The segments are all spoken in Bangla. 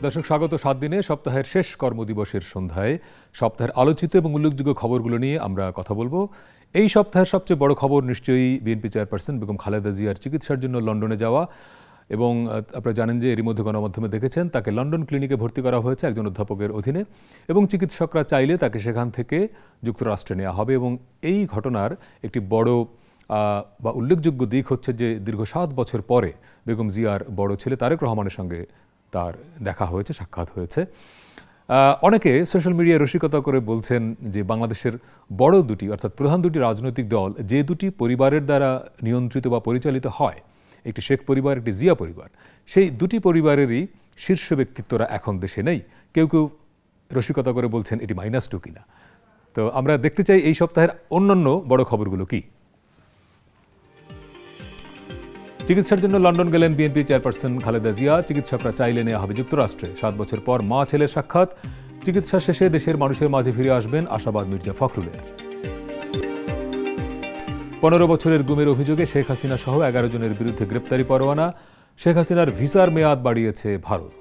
দর্শক স্বাগত 7 দিনে সপ্তাহের শেষ কর্মদিবসের সন্ধ্যায় সপ্তাহের আলোচিত এবং উল্লেখযোগ্য খবরগুলো নিয়ে আমরা কথা বলবো। এই সপ্তাহের সবচেয়ে বড় খবর নিশ্চয়ই বিএনপি চেয়ারপারসন বেগম খালেদা জিয়ার চিকিৎসার জন্য লন্ডনে যাওয়া, এবং আপনারা জানেন যে এরই মধ্যে গণমাধ্যমে দেখেছেন তাকে লন্ডন ক্লিনিকে ভর্তি করা হয়েছে একজন অধ্যাপকের অধীনে, এবং চিকিৎসকরা চাইলে তাকে সেখান থেকে যুক্তরাষ্ট্রে নেওয়া হবে। এবং এই ঘটনার একটি বড় বা উল্লেখযোগ্য দিক হচ্ছে যে দীর্ঘ 7 বছর পরে বেগম জিয়ার বড় ছেলে তারেক রহমানের সঙ্গে তার দেখা হয়েছে, সাক্ষাৎ হয়েছে। অনেকে সোশ্যাল মিডিয়ায় রসিকতা করে বলছেন যে বাংলাদেশের বড় দুটি অর্থাৎ প্রধান দুটি রাজনৈতিক দল যে দুটি পরিবারের দ্বারা নিয়ন্ত্রিত বা পরিচালিত হয়, একটি শেখ পরিবার, একটি জিয়া পরিবার, সেই দুটি পরিবারেরই শীর্ষ ব্যক্তিত্বরা এখন দেশে নেই। কেউ কেউ রসিকতা করে বলছেন এটি -2 কিনা। তো আমরা দেখতে চাই এই সপ্তাহের অন্যান্য বড় খবরগুলো কি। চিকিৎসার জন্য লন্ডন গেলেন বিএনপি চেয়ারপারসন খালেদা জিয়া। চিকিৎসকরা চাইলে নেওয়া হবে যুক্তরাষ্ট্রে। 7 বছর পর মা ছেলের সাক্ষাৎ। চিকিৎসা শেষে দেশের মানুষের মাঝে ফিরে আসবেন আশাবাদ মির্জা ফখরুলের। 15 বছরের গুমের অভিযোগে শেখ হাসিনা সহ 11 জনের বিরুদ্ধে গ্রেপ্তারি পরোয়ানা। শেখ হাসিনার ভিসার মেয়াদ বাড়িয়েছে ভারত।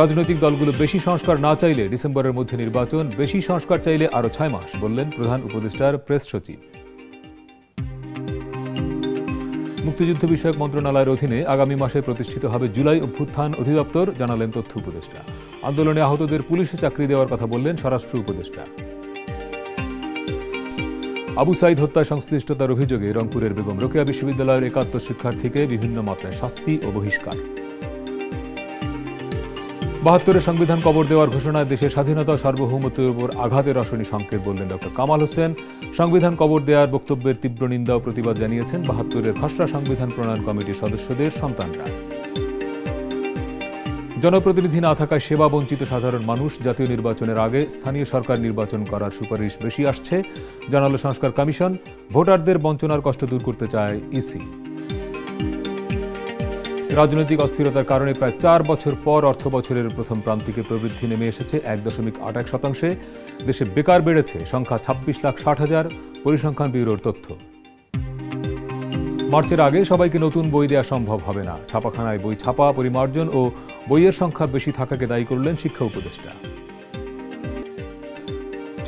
রাজনৈতিক দলগুলো বেশি সংস্কার না চাইলে ডিসেম্বরের মধ্যে নির্বাচন, বেশি সংস্কার চাইলে আরো 6 মাস, বললেন প্রধান উপদেষ্টার প্রেস সচিব। মুক্তিযুদ্ধ বিষয়ক মন্ত্রণালয়ের অধীনে আগামী মাসে প্রতিষ্ঠিত হবে জুলাই অভ্যুত্থান অধিদপ্তর, জানালেন তথ্য উপদেষ্টা। আন্দোলনে আহতদের পুলিশে চাকরি দেওয়ার কথা বললেন স্বরাষ্ট্র উপদেষ্টা। আবু সাইদ হত্যায় সংশ্লিষ্টতার অভিযোগে রংপুরের বেগম রোকেয়া বিশ্ববিদ্যালয়ের 71 শিক্ষার্থীকে বিভিন্ন মাত্রায় শাস্তি ও বহিষ্কার। 72 সংবিধান কবর দেওয়ার ঘোষণায় দেশের স্বাধীনতা সার্বভৌমত্বের উপর আঘাতের রসনী সংকেত, বললেন ডক্টর কামাল হোসেন। সংবিধান কবর দেওয়ার বক্তব্যের তীব্র নিন্দা ও প্রতিবাদ জানিয়েছেন 72-এর খসড়া সংবিধান প্রণয়ন কমিটির সদস্যদের সন্তানরা। জনপ্রতিনিধি না থাকায় সেবা বঞ্চিত সাধারণ মানুষ, জাতীয় নির্বাচনের আগে স্থানীয় সরকার নির্বাচন করার সুপারিশ বেশি আসছে, জানালো সংস্কার কমিশন। ভোটারদের বঞ্চনার কষ্ট দূর করতে চায় ইসি। রাজনৈতিক অস্থিরতার কারণে প্রায় 4 বছর পর অর্থ বছরের প্রথম প্রান্তিকে প্রবৃদ্ধি নেমে এসেছে 1.81%। দেশে বেকার বেড়েছে, সংখ্যা 26,60,000, পরিসংখ্যান ব্যুরোর তথ্য। মার্চের আগে সবাইকে নতুন বই দেওয়া সম্ভব হবে না। ছাপাখানায় বই ছাপা, পরিমার্জন ও বইয়ের সংখ্যা বেশি থাকাকে দায়ী করলেন শিক্ষা উপদেষ্টা।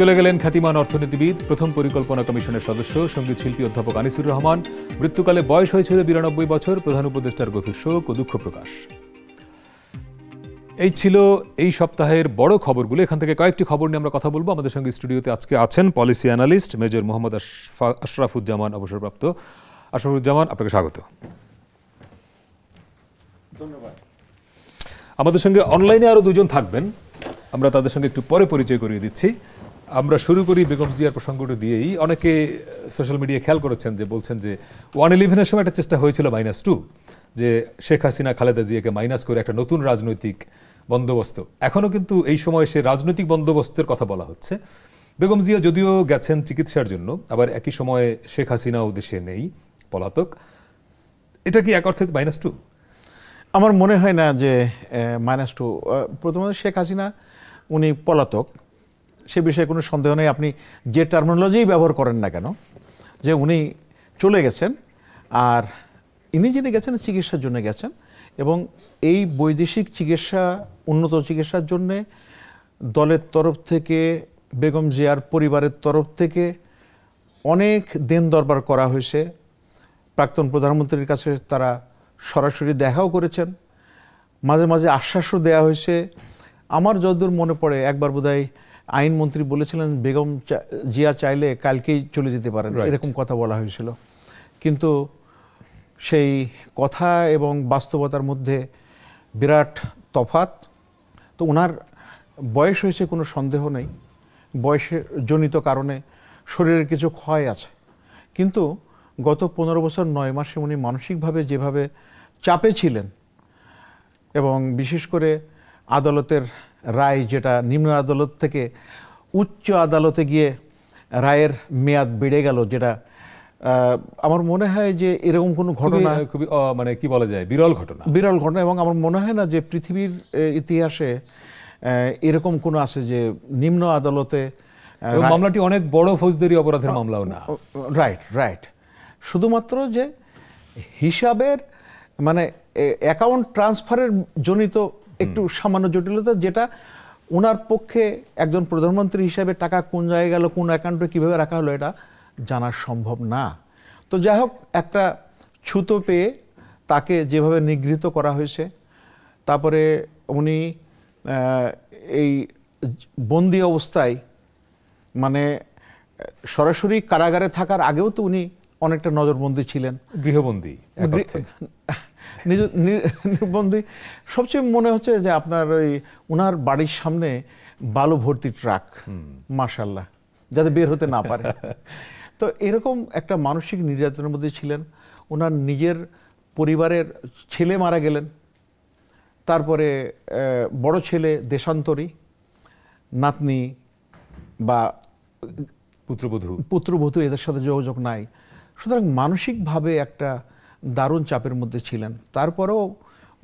চলে গেলেন খ্যাতিমান অর্থনীতিবিদ, প্রথম পরিকল্পনা কমিশনের সদস্য, সঙ্গীত শিল্পী অধ্যাপক আনিসুর রহমান। মৃত্যুকালে বয়স হয়েছিল 92 বছর। প্রধান উপদেষ্টার গভীর শোক ও দুঃখ প্রকাশ। এই ছিল এই সপ্তাহের বড় খবরগুলো। এখান থেকে কয়েকটি খবর নিয়ে আমরা কথা বলবো। আমাদের সঙ্গে স্টুডিওতে আজকে আছেন policy analyst major Mohammad Ashrafuzzaman, অবসরপ্রাপ্ত। আশরাফুজ্জামান, আপনাকে স্বাগত। ধন্যবাদ। আমাদের সঙ্গে অনলাইনে আরো 2 জন থাকবেন, আমরা তাদের সঙ্গে একটু পরে পরিচয় করিয়ে দিচ্ছি। আমরা শুরু করি বেগম জিয়ার প্রসঙ্গটা দিয়েই। অনেকে সোশ্যাল মিডিয়া খেয়াল করেছেন যে বলছেন যে 111-এর সময় একটা চেষ্টা হয়েছিল -2, যে শেখ হাসিনা খালেদা জিয়াকে মাইনাস করে একটা নতুন রাজনৈতিক বন্দোবস্ত। এখনও কিন্তু এই সময় সে রাজনৈতিক বন্দোবস্তের কথা বলা হচ্ছে। বেগম জিয়া যদিও গেছেন চিকিৎসার জন্য, আবার একই সময়ে শেখ হাসিনাও দেশে নেই, পলাতক। এটা কি এক অর্থে -2? আমার মনে হয় না যে -2। প্রথমত শেখ হাসিনা উনি পলাতক, সে বিষয়ে কোনো সন্দেহ নেই। আপনি যে টার্মিনোলজি ব্যবহার করেন না কেন, যে উনি চলে গেছেন, আর ইনি যিনি গেছেন চিকিৎসার জন্য গেছেন, এবং এই বৈদেশিক চিকিৎসা, উন্নত চিকিৎসার জন্যে দলের তরফ থেকে, বেগম জিয়ার পরিবারের তরফ থেকে অনেক দেন দরবার করা হয়েছে। প্রাক্তন প্রধানমন্ত্রীর কাছে তারা সরাসরি দেখাও করেছেন, মাঝে মাঝে আশ্বাসও দেওয়া হয়েছে। আমার যতদূর মনে পড়ে একবার বোধহয় আইনমন্ত্রী বলেছিলেন বেগম জিয়া চাইলে কালকেই চলে যেতে পারেন, এরকম কথা বলা হয়েছিল। কিন্তু সেই কথা এবং বাস্তবতার মধ্যে বিরাট তফাৎ। তো ওনার বয়স হয়েছে, কোনো সন্দেহ নেই, বয়সের জনিত কারণে শরীরের কিছু ক্ষয় আছে। কিন্তু গত 15 বছর 9 মাসে উনি মানসিকভাবে যেভাবে চাপে ছিলেন, এবং বিশেষ করে আদালতের রায়, যেটা নিম্ন আদালত থেকে উচ্চ আদালতে গিয়ে রায়ের মেয়াদ বেড়ে গেল, যেটা আমার মনে হয় যে এরকম কোনো ঘটনা খুবই মানে কি বলা যায়, বিরল ঘটনা। এবং আমার মনে হয় না যে পৃথিবীর ইতিহাসে এরকম কোনো আছে যে নিম্ন আদালতে মামলাটি অনেক বড় ফৌজদারি অপরাধের মামলাও না। রাইট। শুধুমাত্র যে হিসাবের, মানে অ্যাকাউন্ট ট্রান্সফারের জনিত একটু সামান্য জটিলতা, যেটা ওনার পক্ষে একজন প্রধানমন্ত্রী হিসেবে টাকা কোন জায়গায় গেল, কোন অ্যাকাউন্টে কীভাবে রাখা হলো, এটা জানা সম্ভব না। তো যাই হোক, একটা ছুতো পেয়ে তাকে যেভাবে নিগৃহীত করা হয়েছে, তারপরে উনি এই বন্দি অবস্থায়, মানে সরাসরি কারাগারে থাকার আগেও তো উনি অনেকটা নজরবন্দি ছিলেন, গৃহবন্দী নির্বন্দী। সবচেয়ে মনে হচ্ছে যে আপনার ওই ওনার বাড়ির সামনে বালু ভর্তি ট্রাক, মাশাআল্লাহ, যাতে বের হতে না পারে। তো এরকম একটা মানসিক নির্যাতনের মধ্যে ছিলেন। ওনার নিজের পরিবারের ছেলে মারা গেলেন, তারপরে বড় ছেলে দেশান্তরী, নাতনি বা পুত্রবধূ এদের সাথে যোগাযোগ নাই। সুতরাং মানসিকভাবে একটা দারুণ চাপের মধ্যে ছিলেন। তারপরেও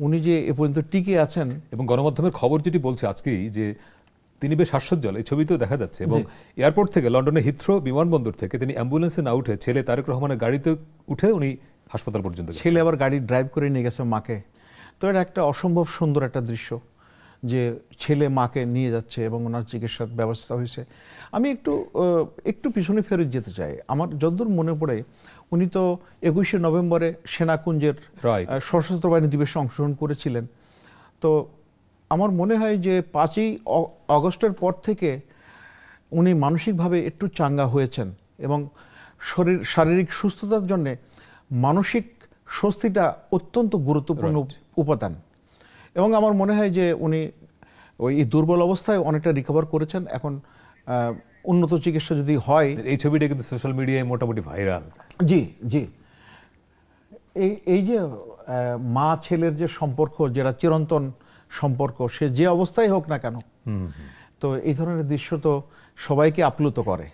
উনি যে এ পর্যন্ত টিকে আছেন। এবং গণমাধ্যমের খবর যেটি বলছে আজকেই যে তিনি বেশ হাস্যোজ্জ্বল, এই ছবিতেও দেখা যাচ্ছে। এবং এয়ারপোর্ট থেকে, লন্ডনে হিথ্রো বিমানবন্দর থেকে তিনি অ্যাম্বুলেন্সে না উঠে ছেলে তারেক রহমানের গাড়িতে উঠে উনি হাসপাতাল পর্যন্ত গেছেন। ছেলে আবার গাড়ি ড্রাইভ করে নিয়ে গেছে মাকে। তো এটা একটা অসম্ভব সুন্দর একটা দৃশ্য যে ছেলে মাকে নিয়ে যাচ্ছে এবং ওনার চিকিৎসার ব্যবস্থা হয়েছে। আমি একটু পিছনে ফেরত যেতে চাই। আমার যতদূর মনে পড়ে, উনি তো 21শে নভেম্বরে সেনাকুঞ্জের সশস্ত্র বাহিনী দিবসে অংশগ্রহণ করেছিলেন। তো আমার মনে হয় যে 5ই আগস্টের পর থেকে উনি মানসিকভাবে একটু চাঙ্গা হয়েছেন এবং শারীরিক সুস্থতার জন্য মানসিক স্বস্তিটা অত্যন্ত গুরুত্বপূর্ণ উপাদান। এবং আমার মনে হয় যে উনি ওই দুর্বল অবস্থায় অনেকটা রিকভার করেছেন। এখন উন্নত চিকিৎসা যদি হয়। এই ছবিটা কিন্তু সোশ্যাল মিডিয়ায় মোটামুটি ভাইরাল। জি জি, এই যে মা ছেলের যে সম্পর্ক, যেটা চিরন্তন সম্পর্ক, সে যে অবস্থায় হোক না কেন, তো এই ধরনের দৃশ্য তো সবাইকে আপ্লুত করে।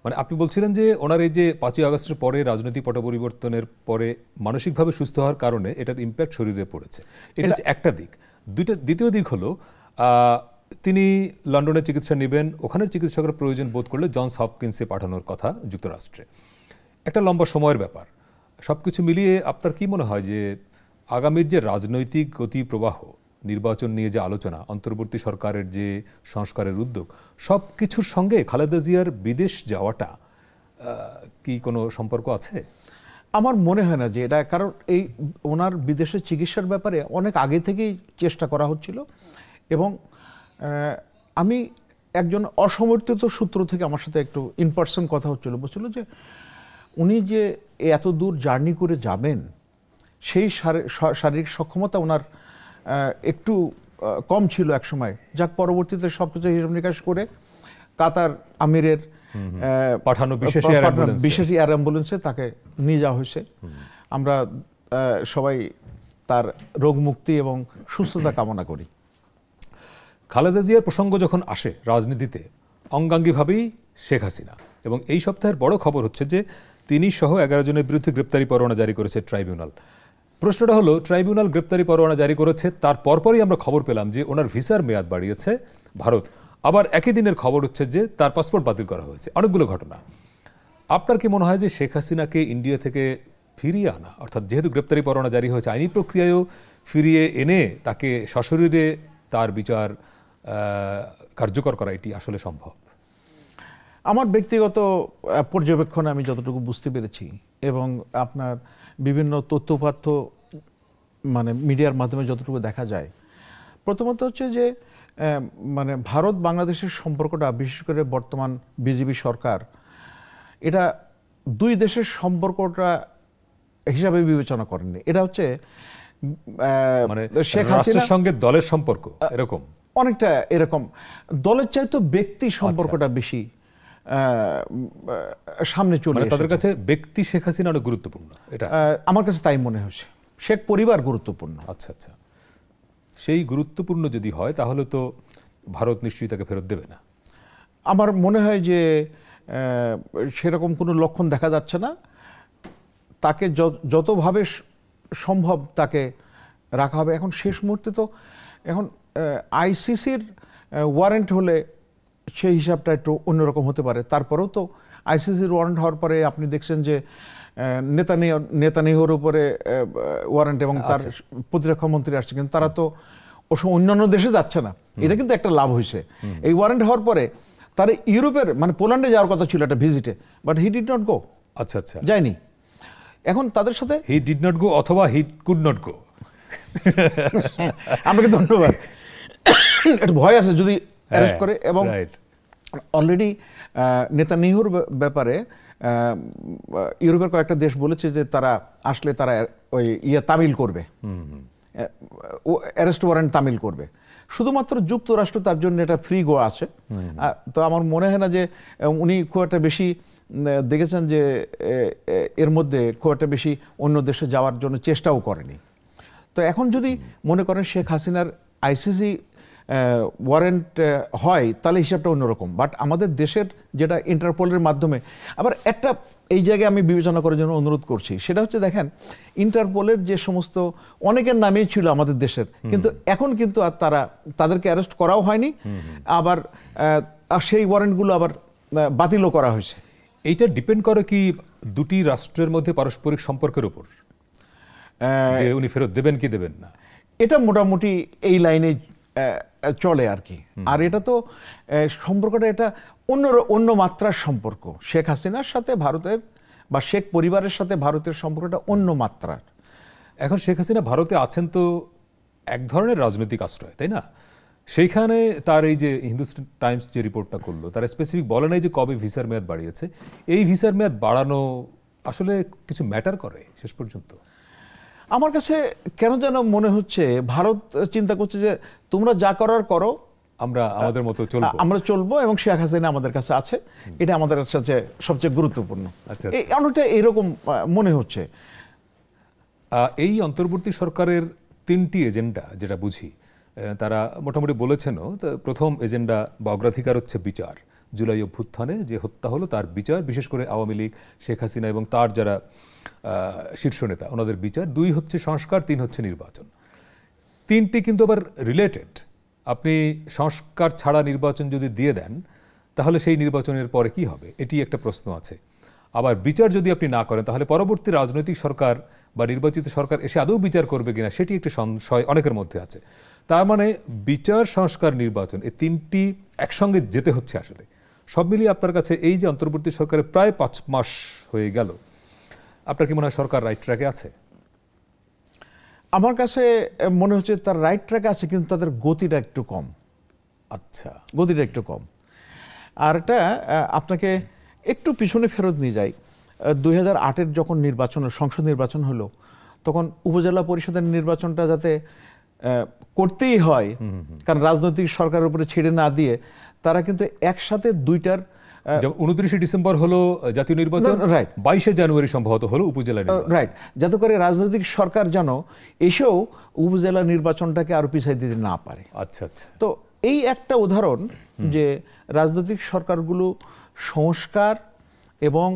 মানে আপনি বলছিলেন যে ওনার এই যে 5ই আগস্টের পরে রাজনৈতিক পট পরিবর্তনের পরে মানসিকভাবে সুস্থ হওয়ার কারণে এটার ইম্প্যাক্ট শরীরে পড়েছে, এটা হচ্ছে একটা দিক। দ্বিতীয় দিক হলো তিনি লন্ডনে চিকিৎসা নেবেন, ওখানের চিকিৎসকের প্রয়োজন বোধ করলে জনস হপকিন্সে পাঠানোর কথা যুক্তরাষ্ট্রে। একটা লম্বা সময়ের ব্যাপার। সব কিছু মিলিয়ে আপনার কি মনে হয় যে আগামীর যে রাজনৈতিক গতি প্রবাহ, নির্বাচন নিয়ে যে আলোচনা, অন্তর্বর্তী সরকারের যে সংস্কারের উদ্যোগ, সব কিছুর সঙ্গে খালেদা জিয়ার বিদেশ যাওয়াটা কি কোনো সম্পর্ক আছে? আমার মনে হয় না যে এটা, কারণ এই ওনার বিদেশে চিকিৎসার ব্যাপারে অনেক আগে থেকেই চেষ্টা করা হচ্ছিল। এবং আমি একজন অসমর্থিত সূত্র থেকে আমার সাথে একটু ইন পার্সন কথা বলছিল যে উনি যে এত দূর জার্নি করে যাবেন, সেই শারীরিক সক্ষমতা ওনার একটু কম ছিল এক সময়। যাক, পরবর্তীতে সবকিছু হিসাব নিকাশ করে কাতার আমিরের পাঠানো বিশেষ এয়ার অ্যাম্বুলেন্সে তাকে নিয়ে যাওয়া হয়েছে। আমরা সবাই তার রোগ মুক্তি এবং সুস্থতা কামনা করি। খালেদা জিয়ার প্রসঙ্গ যখন আসে রাজনীতিতে, অঙ্গাঙ্গিভাবেই শেখ হাসিনা। এবং এই সপ্তাহের বড় খবর হচ্ছে যে তিনি সহ 11 জনের বিরুদ্ধে গ্রেপ্তারি পরোয়ানা জারি করেছে ট্রাইব্যুনাল। প্রশ্নটা হলো, ট্রাইব্যুনাল গ্রেপ্তারি পরোয়ানা জারি করেছে, তার পরপরই আমরা খবর পেলাম যে ওনার ভিসার মেয়াদ বাড়িয়েছে ভারত। আবার একই দিনের খবর হচ্ছে যে তার পাসপোর্ট বাতিল করা হয়েছে। অনেকগুলো ঘটনা। আপনার কি মনে হয় যে শেখ হাসিনাকে ইন্ডিয়া থেকে ফিরিয়ে আনা, অর্থাৎ যেহেতু গ্রেপ্তারি পরোয়ানা জারি হয়েছে, আইনি প্রক্রিয়ায়ও ফিরিয়ে এনে তাকে সশরীরে তার বিচার কার্যকর করা, এটি আসলে সম্ভব? আমার ব্যক্তিগত পর্যবেক্ষণে আমি যতটুকু বুঝতে পেরেছি এবং আপনার বিভিন্ন তথ্যপাত্য মানে মিডিয়ার মাধ্যমে যতটুকু দেখা যায়, প্রথমত হচ্ছে যে মানে ভারত বাংলাদেশের সম্পর্কটা, বিশেষ করে বর্তমান বিজেপি সরকার, এটা দুই দেশের সম্পর্কটা হিসাবে বিবেচনা করেননি। এটা হচ্ছে মানে শেখ হাসিনার সঙ্গে দলের সম্পর্ক এরকম, অনেকটা এরকম। দলের চাইতে ব্যক্তি সম্পর্কটা বেশি সামনে চলে এসেছে। তাদের কাছে ব্যক্তি শেখ হাসিনা অনেক গুরুত্বপূর্ণ, এটা আমার কাছে তাই মনে হয়েছে। শেখ পরিবার গুরুত্বপূর্ণ। আচ্ছা আচ্ছা, সেই গুরুত্বপূর্ণ যদি হয় তাহলে তো ভারত নিশ্চয়ই তাকে ফেরত দেবে না। আমার মনে হয় যে সেরকম কোনো লক্ষণ দেখা যাচ্ছে না। তাকে যতভাবে সম্ভব তাকে রাখা হবে। এখন শেষ মুহূর্তে তো এখন আইসিসির ওয়ারেন্ট হলে সেই হিসাবটা একটু অন্যরকম হতে পারে। তারপরেও তো আইসিসির ওয়ারেন্ট হওয়ার পরে আপনি দেখছেন যে নেতানিয়াহুর উপরে ওয়ারেন্ট এবং তার প্রতিরক্ষা মন্ত্রী আসছে, কিন্তু তারা তো অন্যান্য দেশে যাচ্ছে না। এটা কিন্তু একটা লাভ হয়েছে। এই ওয়ারেন্ট হওয়ার পরে তার ইউরোপের মানে পোল্যান্ডে যাওয়ার কথা ছিল একটা ভিজিটে, but he did not go. আচ্ছা আচ্ছা, যায়নি। এখন তাদের সাথে হি ডিড নট গো অথবা হি কুড নট গো। আপনাকে ধন্যবাদ। একটু ভয় আছে যদি অ্যারেস্ট করে, এবং অলরেডি নেতানিয়াহুর ব্যাপারে ইউরোপের কয়েকটা দেশ বলেছে যে তারা আসলে তারা ওই তামিল করবে, অ্যারেস্ট ওয়ারেন্ট তামিল করবে। শুধুমাত্র যুক্তরাষ্ট্র তার জন্য এটা ফ্রি গো আছে। তো আমার মনে হয় না যে উনি খুব একটা বেশি দেখেছেন যে এর মধ্যে খুব একটা বেশি অন্য দেশে যাওয়ার জন্য চেষ্টাও করেনি। তো এখন যদি মনে করেন শেখ হাসিনার আইসিসি ওয়ারেন্ট হয় তাহলে হিসাবটা অন্যরকম, বাট আমাদের দেশের যেটা ইন্টারপোলের মাধ্যমে, আবার একটা এই জায়গায় আমি বিবেচনা করার জন্য অনুরোধ করছি, সেটা হচ্ছে দেখেন ইন্টারপোলের যে সমস্ত অনেকের নামেই ছিল আমাদের দেশের, কিন্তু এখন কিন্তু আর তাদেরকে অ্যারেস্ট করাও হয়নি, আবার সেই ওয়ারেন্টগুলো আবার বাতিলও করা হয়েছে। এইটা ডিপেন্ড করে কি দুটি রাষ্ট্রের মধ্যে পারস্পরিক সম্পর্কের উপর, যে উনি ফেরত দেবেন কি দেবেন না। এটা মোটামুটি এই লাইনে চলে আর কি। আর এটা তো সম্পর্কটা এটা অন্য মাত্রার সম্পর্ক। শেখ হাসিনার সাথে ভারতের বা শেখ পরিবারের সাথে ভারতের সম্পর্কটা অন্য মাত্রার। এখন শেখ হাসিনা ভারতে আছেন তো এক ধরনের রাজনৈতিক আশ্রয়, তাই না? সেইখানে তার এই যে হিন্দুস্তান টাইমস যে রিপোর্টটা করলো, তারা স্পেসিফিক বলে নাই যে কবে ভিসার মেয়াদ বাড়িয়েছে। এই ভিসার মেয়াদ বাড়ানো আসলে কিছু ম্যাটার করে শেষ পর্যন্ত? আমার কাছে কেন যেন মনে হচ্ছে ভারত চিন্তা করছে যে তোমরা যা করার করো, আমরা আমাদের মতো চলবো, আমরা চলবো, এবং শেখ হাসিনা আমাদের কাছে আছে, এটা আমাদের কাছে সবচেয়ে গুরুত্বপূর্ণ। অনেকটা এরকম মনে হচ্ছে। এই অন্তর্বর্তী সরকারের তিনটি এজেন্ডা যেটা বুঝি, তারা মোটামুটি বলেছেনও। প্রথম এজেন্ডা বা অগ্রাধিকার হচ্ছে বিচার। জুলাই অভ্যুত্থানে যে হত্যা হলো তার বিচার, বিশেষ করে আওয়ামী লীগ, শেখ হাসিনা এবং তার যারা শীর্ষ নেতা ওনাদের বিচার। 2 হচ্ছে সংস্কার, 3 হচ্ছে নির্বাচন। তিনটি কিন্তু আবার রিলেটেড। আপনি সংস্কার ছাড়া নির্বাচন যদি দিয়ে দেন তাহলে সেই নির্বাচনের পরে কি হবে, এটি একটা প্রশ্ন আছে। আবার বিচার যদি আপনি না করেন তাহলে পরবর্তী রাজনৈতিক সরকার বা নির্বাচিত সরকার এসে আদৌ বিচার করবে কিনা সেটি একটা সংশয় অনেকের মধ্যে আছে। তার মানে বিচার, সংস্কার, নির্বাচন, এই তিনটি একসঙ্গে যেতে হচ্ছে আসলে। সব মিলিয়ে আপনার কাছে এই যে অন্তর্বর্তী সরকারের প্রায় 5 মাস হয়ে গেল, আপনার কি মনে হয় সরকার রাইট ট্র্যাকে আছে? আমার কাছে মনে হচ্ছে তার রাইট ট্র্যাকে আছে, কিন্তু তাদের গতিটা একটু কম। আচ্ছা, গতিটা একটু কম। আর এটা আপনাকে একটু পিছনে ফেরত নিয়ে যাই। 2008-এর যখন সংসদ নির্বাচন হলো, তখন উপজেলা পরিষদের নির্বাচনটা যাতে করতেই হয়, কারণ রাজনৈতিক সরকারের উপরে ছেড়ে না দিয়ে তারা কিন্তু একসাথে দুইটার 29 ডিসেম্বর হলো জাতীয় নির্বাচন, 22 জানুয়ারি সম্ভবত হলো উপজেলা নির্বাচন, রাইট, যাতে করে রাজনৈতিক সরকার যেন এসেও উপজেলা নির্বাচনটাকে আরো পিছিয়ে দিতে না পারে। আচ্ছা আচ্ছা। তো এই একটা উদাহরণ যে রাজনৈতিক সরকারগুলো সংস্কার এবং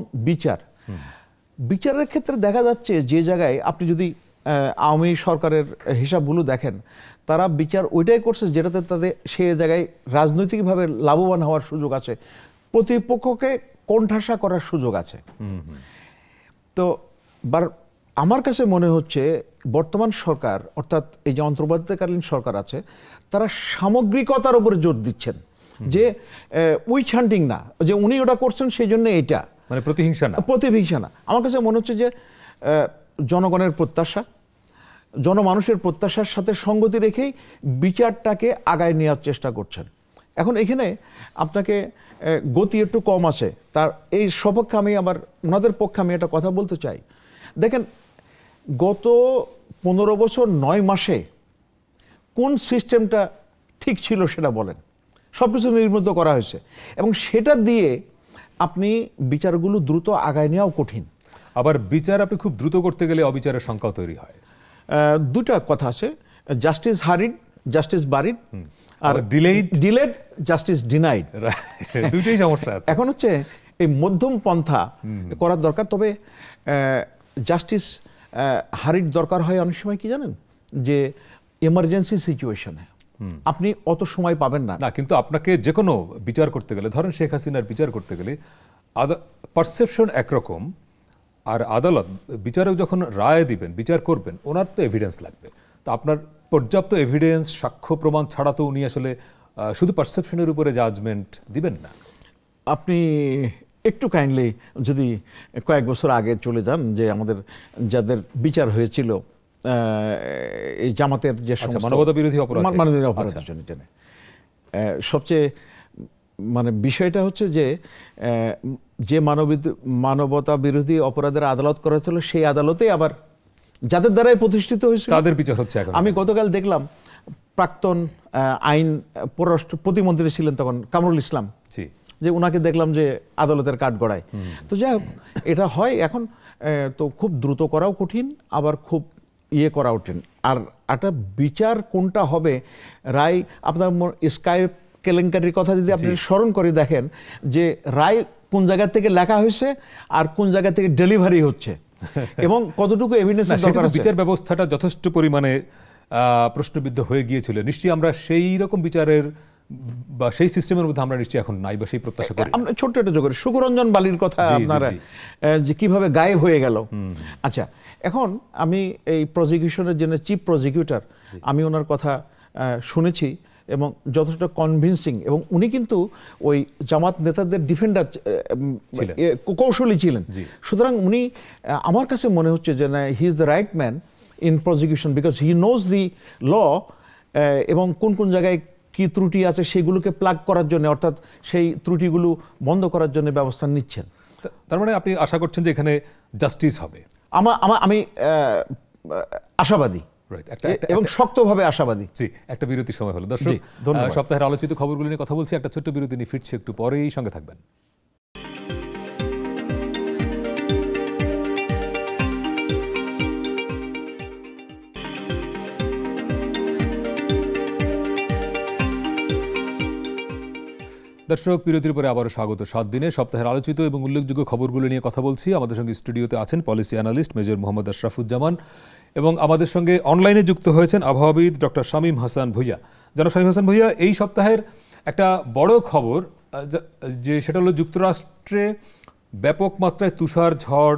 বিচারের ক্ষেত্রে দেখা যাচ্ছে যে জায়গায় আপনি যদি আওয়ামী সরকারের হিসাবগুলো দেখেন, তারা বিচার ওইটাই করছে যেটাতে তাদের সে জায়গায় রাজনৈতিকভাবে লাভবান হওয়ার সুযোগ আছে, প্রতিপক্ষকে কোণঠাসা করার সুযোগ আছে। তো আমার কাছে মনে হচ্ছে বর্তমান সরকার, অর্থাৎ এই যে অন্তর্বর্তীকালীন সরকার আছে, তারা সামগ্রিকতার উপরে জোর দিচ্ছেন, যে উইচ হান্টিং না, যে উনি ওটা করছেন সেই জন্য এইটা, মানে প্রতিহিংসা না। আমার কাছে মনে হচ্ছে যে জনগণের প্রত্যাশা, জনমানুষের প্রত্যাশার সাথে সঙ্গতি রেখেই বিচারটাকে আগায় নেওয়ার চেষ্টা করছেন। এখন এখানে আপনাকে গতি একটু কম আছে, তার এই সপক্ষে আমি আবার ওনাদের পক্ষে আমি একটা কথা বলতে চাই। দেখেন, গত 15 বছর 9 মাসে কোন সিস্টেমটা ঠিক ছিল সেটা বলেন। সব কিছু নির্মিত করা হয়েছে, এবং সেটা দিয়ে আপনি বিচারগুলো দ্রুত আগায় নেওয়াও কঠিন। আবার বিচার আপনি খুব দ্রুত করতে গেলে অবিচারের সংখ্যাও তৈরি হয়। দুটা কথা আছে, জাস্টিস হারিড, জাস্টিস বারিড, আর ডিলেড, জাস্টিস ডিনাইড। দুইটাই সমস্যা আছে। এখন হচ্ছে এই মধ্যম পন্থা করার দরকার। তবে জাস্টিস হারিড দরকার হয় অনেক সময়, কি জানেন, যে এমার্জেন্সি সিচুয়েশনে আপনি অত সময় পাবেন না। কিন্তু আপনাকে যে কোনো বিচার করতে গেলে, ধরেন শেখ হাসিনার বিচার করতে গেলে পারসেপশন একরকম, আর আদালত বিচারক যখন রায় দিবেন, বিচার করবেন, ওনার তো এভিডেন্স লাগবে। তো আপনার পর্যাপ্ত এভিডেন্স, সাক্ষ্য প্রমাণ ছাড়া তো উনি আসলে শুধু পারসেপশনের উপরে জাজমেন্ট দিবেন না। আপনি একটু কাইন্ডলি যদি কয়েক বছর আগে চলে যান, যে আমাদের যাদের বিচার হয়েছিল এই জামাতের যে মানবতা বিরোধী অপরাধ, মানবতা অপরাধের জন্য, সবচেয়ে মানে বিষয়টা হচ্ছে যে মানবতা বিরোধী অপরাধের আদালত করা হয়েছিল, সেই আদালতে আবার যাদের দ্বারাই প্রতিষ্ঠিত হয়েছিল তাদের বিচার হচ্ছে এখন। আমি গতকাল দেখলাম প্রাক্তন আইন পররাষ্ট্র প্রতিমন্ত্রী ছিলেন তখন কামরুল ইসলাম, যে ওনাকে দেখলাম যে আদালতের কাঠগড়ায়। তো যাই হোক, এটা হয় এখন। তো খুব দ্রুত করাও কঠিন, আবার খুব করাও কঠিন। আর একটা বিচার কোনটা হবে, রায় আপনার স্কাইপ কেলেঙ্কারির কথা যদি আপনি স্মরণ করে দেখেন, যে রায় কোন জায়গা থেকে লেখা হয়েছে আর কোন জায়গা থেকে ডেলিভারি হচ্ছে এবং কতটুকু এভিডেন্সের দরকার আছে। বিচার ব্যবস্থাটা যথেষ্ট পরিমাণে প্রশ্নবিদ্ধ হয়ে গিয়েছিল। নিশ্চয়ই আমরা সেই রকম বিচারের বা সেই সিস্টেমের মধ্যে আমরা নিশ্চয়ই এখন নাই, বা সেই প্রত্যাশা করি। আমরা ছোট্ট একটা যোগ করি, সুকরঞ্জন বালির কথা আপনারা যে কিভাবে গায়েব হয়ে গেল। আচ্ছা, এখন আমি এই প্রসিকিউশনের জন্য চিফ প্রসিকিউটর, আমি ওনার কথা শুনেছি এবং যথেষ্ট কনভিন্সিং, এবং উনি কিন্তু ওই জামাত নেতাদের ডিফেন্ডার কৌশলী ছিলেন। সুতরাং উনি, আমার কাছে মনে হচ্ছে যে না, he is the right man in prosecution, because he knows the law, এবং কোন কোন জায়গায় কি ত্রুটি আছে সেগুলোকে প্লাগ করার জন্য, অর্থাৎ সেই ত্রুটিগুলো বন্ধ করার জন্য ব্যবস্থা নিচ্ছেন। তার মানে আপনি আশা করছেন যে এখানে জাস্টিস হবে? আমি আশাবাদী এবং শক্তভাবে আশাবাদী। জি, একটা বিরতির সময় হলো। দর্শক, সপ্তাহের আলোচিত খবরগুলো নিয়ে কথা বলছি, একটা ছোট্ট বিরতি নিয়ে ফিরছি একটু পরেই, সঙ্গে থাকবেন। দর্শক, বিরতির পরে আবারও স্বাগত। 7 দিনে সপ্তাহের আলোচিত এবং উল্লেখযোগ্য খবরগুলো নিয়ে কথা বলছি। আমাদের সঙ্গে স্টুডিওতে আছেন policy analyst major Mohammad Ashrafuzzaman, এবং আমাদের সঙ্গে অনলাইনে যুক্ত হয়েছেন আবহাওয়াবিদ ডক্টর শামীম হাসান ভুইয়া। জনাব শামীম হাসান ভুইয়া, এই সপ্তাহের একটা বড় খবর যে সেটা হলো যুক্তরাষ্ট্রে ব্যাপক মাত্রায় তুষার ঝড়,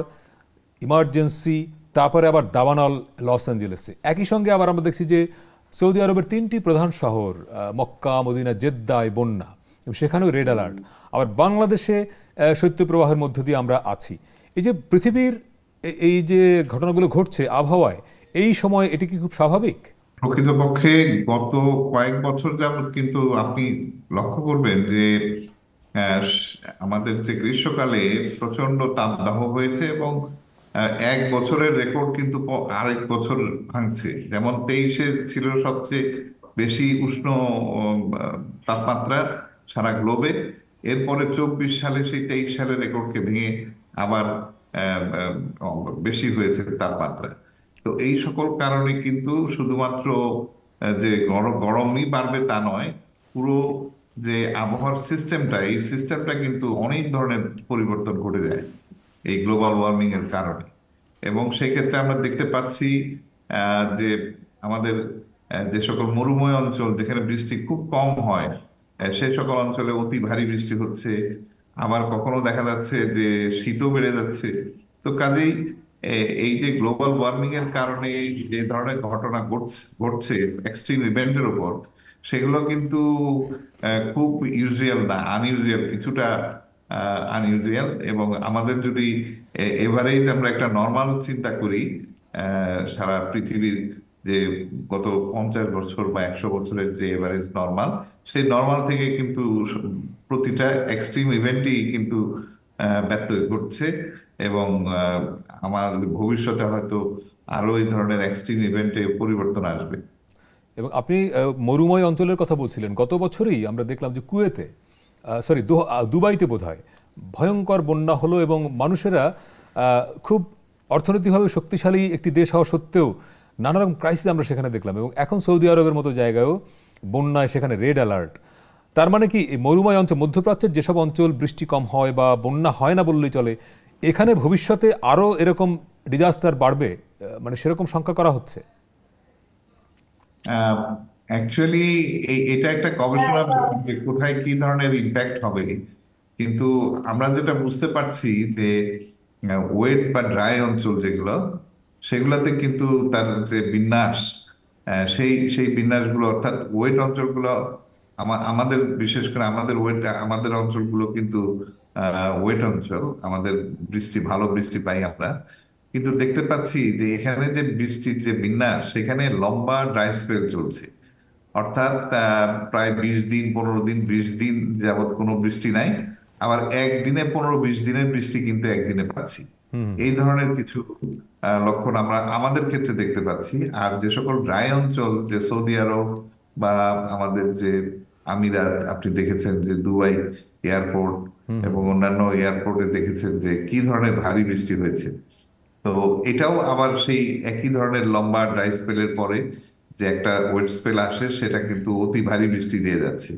ইমার্জেন্সি, তারপরে আবার দাবানল লস অ্যাঞ্জেলেসে। একই সঙ্গে আবার আমরা দেখছি যে সৌদি আরবের 3টি প্রধান শহর মক্কা, মদিনা, জেদ্দায় বন্যা, এবং সেখানেও রেড অ্যালার্ট। আবার বাংলাদেশে শৈত্যপ্রবাহের মধ্য দিয়ে আমরা আছি। এই যে পৃথিবীর এই যে ঘটনাগুলো ঘটছে আবহাওয়ায়, এই সময় এটি কি খুব স্বাভাবিক? প্রকৃতপক্ষে গত কয়েক বছর যাবৎ কিন্তু আপনি লক্ষ্য করবেন যে আমাদের যে গ্রীষ্মকালে প্রচন্ড তাপদাহ হয়েছে, এবং এক বছরের রেকর্ড কিন্তু আরেক বছর ভাঙছে। যেমন 23-এর ছিল সবচেয়ে বেশি উষ্ণ তাপমাত্রা সারা গ্লোবে, এরপরে 24 সালে সেই 23 সালের রেকর্ডকে ভেঙে আবার বেশি হয়েছে তাপমাত্রা। তো এই সকল কারণে কিন্তু শুধুমাত্র যে গরমই বাড়বে তা নয়, পুরো যে আবহাওয়ার সিস্টেমটা, এই সিস্টেমটা কিন্তু অনেক ধরনের পরিবর্তন ঘটে যায় এই গ্লোবাল ওয়ার্মিং এর কারণে। এবং সেক্ষেত্রে আমরা দেখতে পাচ্ছি যে আমাদের যে সকল মরুময় অঞ্চল, যেখানে বৃষ্টি খুব কম হয়, সেই সকল অঞ্চলে অতি ভারী বৃষ্টি হচ্ছে। আবার কখনো দেখা যাচ্ছে যে শীতও বেড়ে যাচ্ছে। তো কাজেই এই যে গ্লোবাল ওয়ার্মিং এর কারণে যে ধরনের ঘটনা ঘটছে এক্সট্রিম ইভেন্টের উপর, সেগুলো কিন্তু খুব ইউজুয়াল না, আনইউজুয়াল, কিছুটা আনইউজুয়াল। এবং আমাদের যদি এভারেজ আমরা একটা নর্মাল চিন্তা করি, সারা পৃথিবীর যে গত 50 বছর বা 100 বছরের যে এভারেজ নর্মাল, সেই নর্মাল থেকে কিন্তু প্রতিটা এক্সট্রিম ইভেন্টই কিন্তু ব্যত্যয় ঘটছে। এবং আমার ভবিষ্যতে হয়তো আরো এই ধরনের এক্সট্রিম ইভেন্টে পরিবর্তন আসবে। এবং আপনি মরুময় অঞ্চলের কথা বলছিলেন, গত বছরই আমরা দেখলাম যে কুয়েতে, দুবাইতে বোধহয় ভয়ঙ্কর বন্যা হলো, এবং মানুষেরা খুব অর্থনৈতিকভাবে শক্তিশালী একটি দেশ হওয়া সত্ত্বেও নানা রকম ক্রাইসিস আমরা সেখানে দেখলাম। এবং এখন সৌদি আরবের মতো জায়গায়ও বন্যায়, সেখানে রেড অ্যালার্ট। তার মানে কি এই মরুময় অঞ্চল, মধ্যপ্রাচ্যের যেসব অঞ্চল বৃষ্টি কম হয় বা বন্যা হয় না বললেই চলে, এখানে ভবিষ্যতে আরো এরকম ডিজাস্টার বাড়বে, মানে সেরকম সংখ্যা করা হচ্ছে? অ্যাকচুয়ালি এটা একটা গবেষণা যে কোথায় কি ধরনের ইম্প্যাক্ট হবে, কিন্তু আমরা যেটা বুঝতে পারছি যে ওয়েট বা ড্রাই অঞ্চল যেগুলো, সেগুলোতে কিন্তু তার যে বিন্যাস, সেই সেই বিন্যাসগুলো, অর্থাৎ ওয়েট অঞ্চলগুলো, আমাদের বিশেষ করে আমাদের আমাদের অঞ্চলগুলো কিন্তু ওয়েট অঞ্চল, আমাদের ভালো বৃষ্টি পাই আমরা। কিন্তু দেখতে পাচ্ছি যে এখানে যে বৃষ্টির যে বিন্যাস, সেখানে লম্বা ড্রাই স্পেল চলছে। অর্থাৎ প্রায় 20 দিন, 15 দিন, 20 দিন যাবৎ কোনো বৃষ্টি নাই। আবার একদিনে 15-20 দিনের বৃষ্টি কিন্তু একদিনে পাচ্ছি। এই ধরনের কিছু লক্ষণ আমরা আমাদের ক্ষেত্রে দেখতে পাচ্ছি। আর যে সকল ড্রাই অঞ্চল, যে সৌদি আরব বা আমাদের যে আমিরাত, আপনি দেখেছেন যে দুবাই এয়ারপোর্ট এবং অন্যান্য এয়ারপোর্টে দেখেছেন যে কি ধরনের ভারী বৃষ্টি হয়েছে। তো এটাও আবার সেই একই ধরনের লম্বা ড্রাই স্পেলের পরে যে একটা ওয়েট স্পেল আসে, সেটা কিন্তু অতি ভারী বৃষ্টি দিয়ে যাচ্ছে।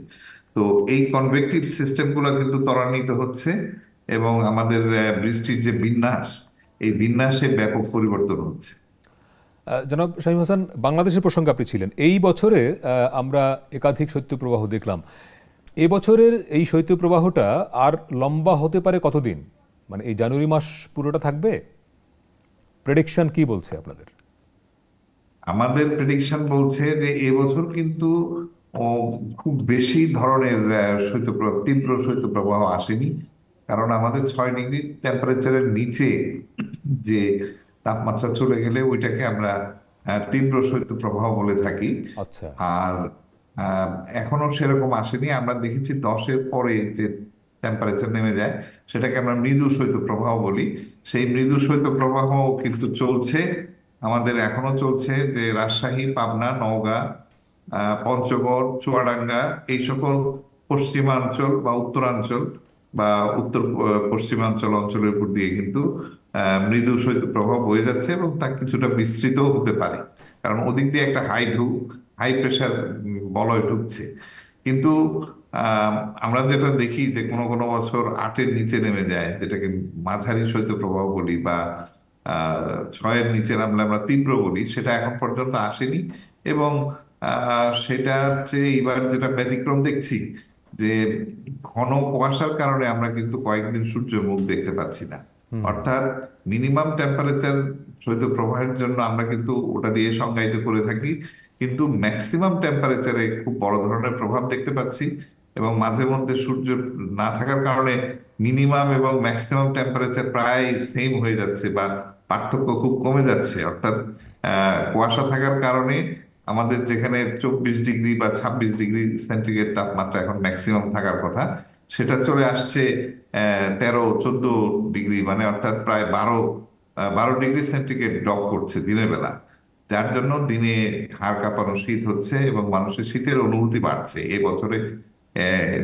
তো এই কনভেক্টিভ সিস্টেমগুলো কিন্তু ত্বরান্বিত হচ্ছে এবং আমাদের বৃষ্টির যে বিন্যাস, এই বিন্যাসে ব্যাপক পরিবর্তন হচ্ছে। জনাব শামীম হাসান, বাংলাদেশের প্রসঙ্গে আপনি ছিলেন। এই বছরে আমরা একাধিক শৈত্যপ্রবাহ দেখলাম। এবছরের এই শৈত্যপ্রবাহটা আর লম্বা হতে পারে কতদিন? মানে এই জানুয়ারি মাস পুরোটা থাকবে? প্রেডিকশন কি বলছে আপনাদের? আমাদের প্রেডিকশন বলছে যে এবছর কিন্তু ও, খুব বেশি ধরনের তীব্র শৈত্যপ্রবাহ আসেনি। কারণ আমাদের 6 ডিগ্রি টেম্পারেচারের নিচে যে তাপমাত্রা চলে গেলে ওইটাকে আমরা তীব্র শৈত্যপ্রবাহ বলে থাকি। আচ্ছা। আর আহ, এখনো সেরকম আসেনি। আমরা দেখেছি 10-এর পরে যে টেম্পারেচার নেমে যায়, সেটাকে আমরা মৃদু শৈত্যপ্রবাহ বলি। সেই মৃদু শৈত্যপ্রবাহ কিন্তু চলছে, আমাদের এখনো চলছে। যে রাজশাহী, পাবনা, নওগাঁ, পঞ্চগড়, চুয়াডাঙ্গা, এই সকল পশ্চিমাঞ্চল বা উত্তরাঞ্চল বা উত্তর পশ্চিমাঞ্চল অঞ্চলের উপর দিয়ে কিন্তু মৃদু শৈত্যপ্রবাহ বয়ে যাচ্ছে এবং তা কিছুটা বিস্তৃত হতে পারে। কারণ ওদিক দিয়ে একটা হাই প্রেশার বলয় ঢুকছে। কিন্তু আহ, আমরা যেটা দেখি যে কোনো কোনো বছর 8-এর নিচে নেমে যায়, যেটাকে মাঝারি শৈত্যপ্রবাহ বলি, বা 6-এর নিচে নামলে আমরা তীব্র বলি, সেটা এখন পর্যন্ত আসেনি। এবং সেটা হচ্ছে এবার যেটা ব্যতিক্রম দেখছি, যে ঘন কুয়াশার কারণে আমরা কিন্তু কয়েকদিন সূর্যের মুখ দেখতে পাচ্ছি না। অর্থাৎ মিনিমাম টেম্পারেচার শৈত্যপ্রবাহের জন্য আমরা কিন্তু ওটা দিয়ে সংজ্ঞায়িত করে থাকি, কিন্তু ম্যাক্সিমাম টেম্পারেচারে খুব বড় ধরনের প্রভাব দেখতে পাচ্ছি। এবং মাঝে মধ্যে সূর্য না থাকার কারণে মিনিমাম এবং ম্যাক্সিমাম টেম্পারেচার প্রায় সেম হয়ে যাচ্ছে বা পার্থক্য খুব কমে যাচ্ছে। অর্থাৎ কুয়াশা থাকার কারণে আমাদের যেখানে 24 ডিগ্রি বা 26 ডিগ্রি সেন্টিগ্রেড তাপমাত্রা এখন ম্যাক্সিমাম থাকার কথা, সেটা চলে আসছে 13-14 ডিগ্রি, মানে অর্থাৎ প্রায় 12 ডিগ্রি সেন্টিগ্রেড ড্রপ করছে দিনের বেলা। যার জন্য দিনে হাড় কাঁপানো শীত হচ্ছে এবং মানুষের শীতের অনুভূতি বাড়ছে এই বছরে,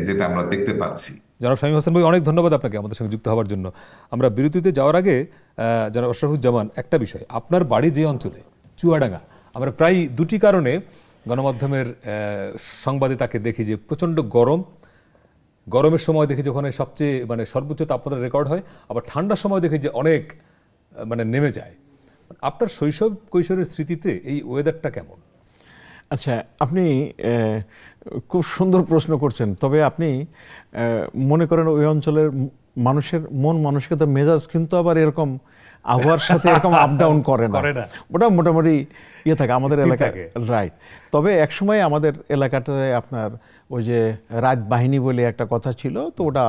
যেটা আমরা দেখতে পাচ্ছি। জনাব শামীম হাসান ভাই, অনেক ধন্যবাদ আপনাকে আমাদের সঙ্গে যুক্ত হওয়ার জন্য। আমরা বিরতিতে যাওয়ার আগে জনাব আশরাফুজ্জামান, একটা বিষয়, আপনার বাড়ি যে অঞ্চলে, চুয়াডাঙ্গা, আমরা প্রায় দুটি কারণে গণমাধ্যমের সংবাদে তাকে দেখি যে প্রচণ্ড গরমের সময় দেখি যে ওখানে সবচেয়ে মানে সর্বোচ্চ তাপমাত্রা রেকর্ড হয়, আবার ঠান্ডার সময় দেখি যে অনেক মানে নেমে যায়। আপনার শৈশব কৈশোরের স্মৃতিতে এই ওয়েদারটা কেমন? আচ্ছা, আপনি খুব সুন্দর প্রশ্ন করছেন। তবে আপনি মনে করেন ওই অঞ্চলের মানুষের মন মানসিকতা, মেজাজ কিন্তু আবার এরকম আবহাওয়ার সাথে এরকম আপ ডাউন করে না। ওটা মোটামুটি ইয়ে থাকে আমাদের এলাকায়, রাইট। তবে একসময় আমাদের এলাকাটায় আপনার ওই যে রাত বাহিনী বলে একটা কথা ছিল, তো ওটা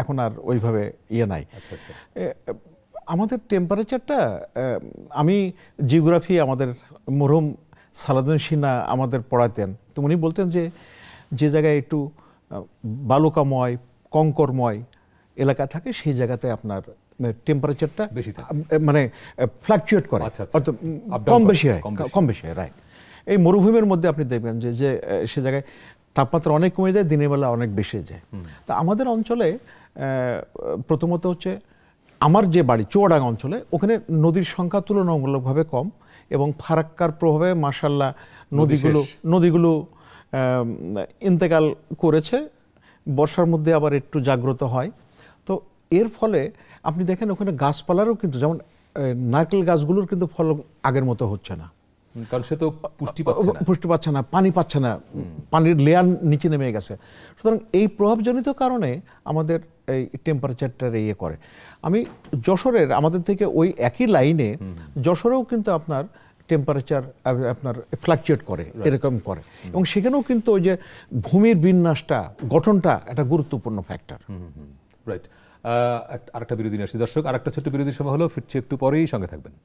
এখন আর ওইভাবে ইয়ে নাই। আমাদের টেম্পারেচারটা, আমি জিওগ্রাফি আমাদের মরহুম সালাউদ্দিন সিনহা আমাদের পড়াতেন, তো উনি বলতেন যে যে জায়গায় একটু বালুকাময় কঙ্করময় এলাকা থাকে সেই জায়গাতে আপনার টেম্পারেচারটা মানে ফ্লাকচুয়েট করে, অর্থাৎ কম বেশি হয়, রাইট। এই মরুভূমির মধ্যে আপনি দেখবেন যে যে সে জায়গায় তাপমাত্রা অনেক কমে যায়, দিনের বেলা অনেক বেশি যায়। তা আমাদের অঞ্চলে প্রথমত হচ্ছে আমার যে বাড়ি চুয়াডাঙ্গা অঞ্চলে, ওখানে নদীর সংখ্যা তুলনামূলকভাবে কম এবং ফারাক্কার প্রভাবে মাশাআল্লাহ নদীগুলো ইন্তেকাল করেছে। বর্ষার মধ্যে আবার একটু জাগ্রত হয়। তো এর ফলে আপনি দেখেন ওখানে গাছপালারও কিন্তু, যেমন নারকেল গাছগুলোর কিন্তু ফলন আগের মতো হচ্ছে না। কারণ সে তো পুষ্টি পাচ্ছে না, পানি পাচ্ছে না, পানির লেয়ার নিচে নেমে গেছে। সুতরাং এই প্রভাবজনিত কারণে আমাদের এই টেম্পারেচারটা ইয়ে করে। আমি যশোরের আমাদের থেকে ওই একই লাইনে যশোরেও কিন্তু আপনার টেম্পারেচার আপনার ফ্লাকচুয়েট করে, এরকম করে, এবং সেখানেও কিন্তু ওই যে ভূমির বিন্যাসটা, গঠনটা একটা গুরুত্বপূর্ণ ফ্যাক্টর। রাইট। আরেকটা বিরতি নিয়ে আসছি দর্শক, আরেকটা ছোট্ট বিরতির সময় হলো, ফিরছি একটু পরেই, সঙ্গে থাকবেন।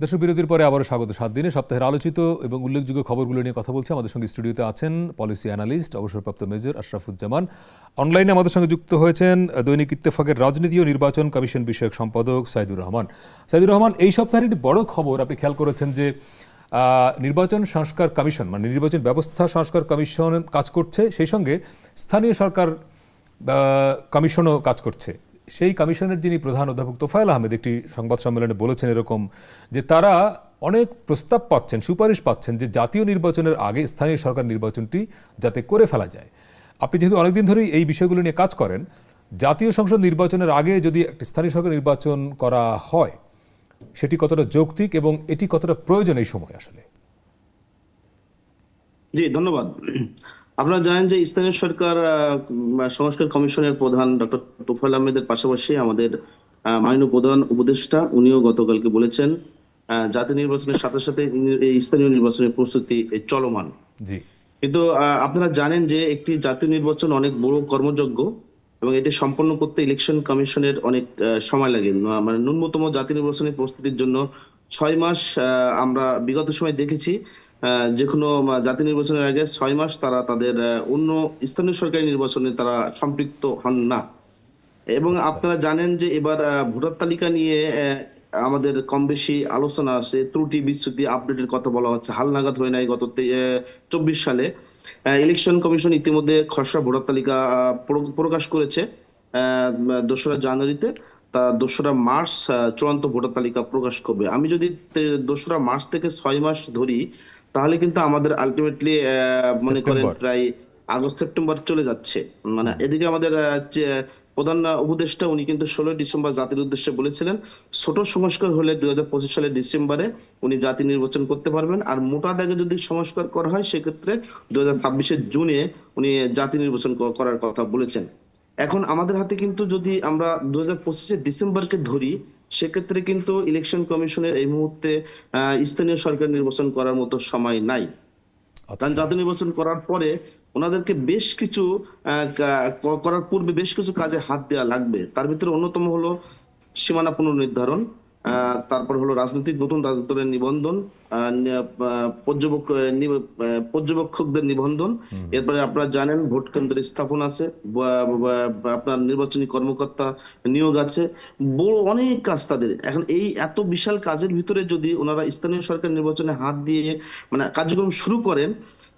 দর্শক, বিরতির পরে আবারও স্বাগত। 7 দিনে সপ্তাহের আলোচিত এবং উল্লেখযোগ্য খবরগুলো নিয়ে কথা বলছে। আমাদের সঙ্গে স্টুডিওতে আছেন পলিসি অ্যানালিস্ট, অবসরপ্রাপ্ত মেজর আশরাফুজ্জামান। অনলাইনে আমাদের সঙ্গে যুক্ত হয়েছেন দৈনিক ইত্তেফাকের রাজনীতি ও নির্বাচন কমিশন বিষয়ক সম্পাদক সাইদুর রহমান। সাইদুর রহমান, এই সপ্তাহের একটি বড় খবর আপনি খেয়াল করেছেন যে নির্বাচন সংস্কার কমিশন, মানে নির্বাচন ব্যবস্থা সংস্কার কমিশন কাজ করছে, সেই সঙ্গে স্থানীয় সরকার কমিশনও কাজ করছে। সেই কমিশনের যিনি প্রধান অধ্যাপক তোফায়েল আহমেদ একটি সংবাদ সম্মেলনে বলেছেন এরকম, যে তারা অনেক প্রস্তাব পাচ্ছেন, সুপারিশ পাচ্ছেন যে জাতীয় নির্বাচনের আগে স্থানীয় সরকার নির্বাচনটি যাতে করে ফেলা যায়। আপনি যেহেতু অনেকদিন ধরেই এই বিষয়গুলো নিয়ে কাজ করেন, জাতীয় সংসদ নির্বাচনের আগে যদি একটি স্থানীয় সরকার নির্বাচন করা হয়, সেটি কতটা যৌক্তিক এবং এটি কতটা প্রয়োজন এই সময় আসলে? জি, ধন্যবাদ। আপনারা জানেন যে স্থানীয় সরকার সংস্কার কমিশনের প্রধান ডক্টর তোফায়েল আহমেদের পাশাপাশি আমাদের মাননীয় প্রধান উপদেষ্টা, উনিও গতকালকে বলেছেন জাতীয় নির্বাচনের সাথে সাথে স্থানীয় নির্বাচনের প্রস্তুতি চলমান। জি, কিন্তু আপনারা জানেন যে একটি জাতীয় নির্বাচন অনেক বড় কর্মযজ্ঞ এবং এটি সম্পন্ন করতে ইলেকশন কমিশনের অনেক সময় লাগে। মানে ন্যূনতম জাতীয় নির্বাচনের প্রস্তুতির জন্য 6 মাস আমরা বিগত সময় দেখেছি। যে কোনো জাতীয় নির্বাচনের আগে 6 মাস তারা তাদের অন্য স্থানীয় সরকারি নির্বাচনে তারা সম্পৃক্ত হন না। এবং আপনারা জানেন যে এবার ভোটার তালিকা নিয়ে আমাদের কম বেশি আলোচনা আছে, ত্রুটি বিচ্যুতি আপডেটের কথা বলা হচ্ছে, হালনাগাদ হয়ে নাই গত 24 সালে। ইলেকশন কমিশন ইতিমধ্যে খসড়া ভোটার তালিকা প্রকাশ করেছে 2রা জানুয়ারিতে। তা 2রা মার্চ চূড়ান্ত ভোটার তালিকা প্রকাশ করবে। আমি যদি 2রা মার্চ থেকে 6 মাস ধরি, তাহলে কিন্তু আমাদের আলটিমেটলি মনে করেন প্রায় আগস্ট সেপ্টেম্বর চলে যাচ্ছে। মানে এদিকে আমাদের প্রধান উপদেষ্টা উনি কিন্তু 16 ডিসেম্বর জাতির উদ্দেশ্যে বলেছিলেন ছোট সংস্কার হলে 2025 সালের ডিসেম্বরে উনি জাতীয় নির্বাচন করতে পারবেন, আর মোটা দাগে যদি সংস্কার করা হয় সেক্ষেত্রে 2026 জুনে উনি জাতীয় নির্বাচন করার কথা বলেছেন। এখন আমাদের হাতে কিন্তু যদি আমরা 2025 ডিসেম্বরকে ধরি, সেক্ষেত্রে কিন্তু ইলেকশন কমিশনের এই মুহূর্তে স্থানীয় সরকার নির্বাচন করার মতো সময় নাই। কারণ জাতীয় নির্বাচন করার পরে ওনাদেরকে বেশ কিছু করার পূর্বে বেশ কিছু কাজে হাত দেওয়া লাগবে। তার ভিতরে অন্যতম হলো সীমানা পুনর্নির্ধারণ, তারপর হলো নতুন রাজনৈতিক দলের নিবন্ধন, পর্যবেক্ষকদের নিবন্ধন, এরপরে আপনারা জানেন ভোট কেন্দ্রের স্থাপন আছে, আপনার নির্বাচনী কর্মকর্তা নিয়োগ আছে, বড় অনেক কাজ তাদের। এখন এই এত বিশাল কাজের ভিতরে যদি ওনারা স্থানীয় সরকার নির্বাচনে হাত দিয়ে মানে কার্যক্রম শুরু করেন,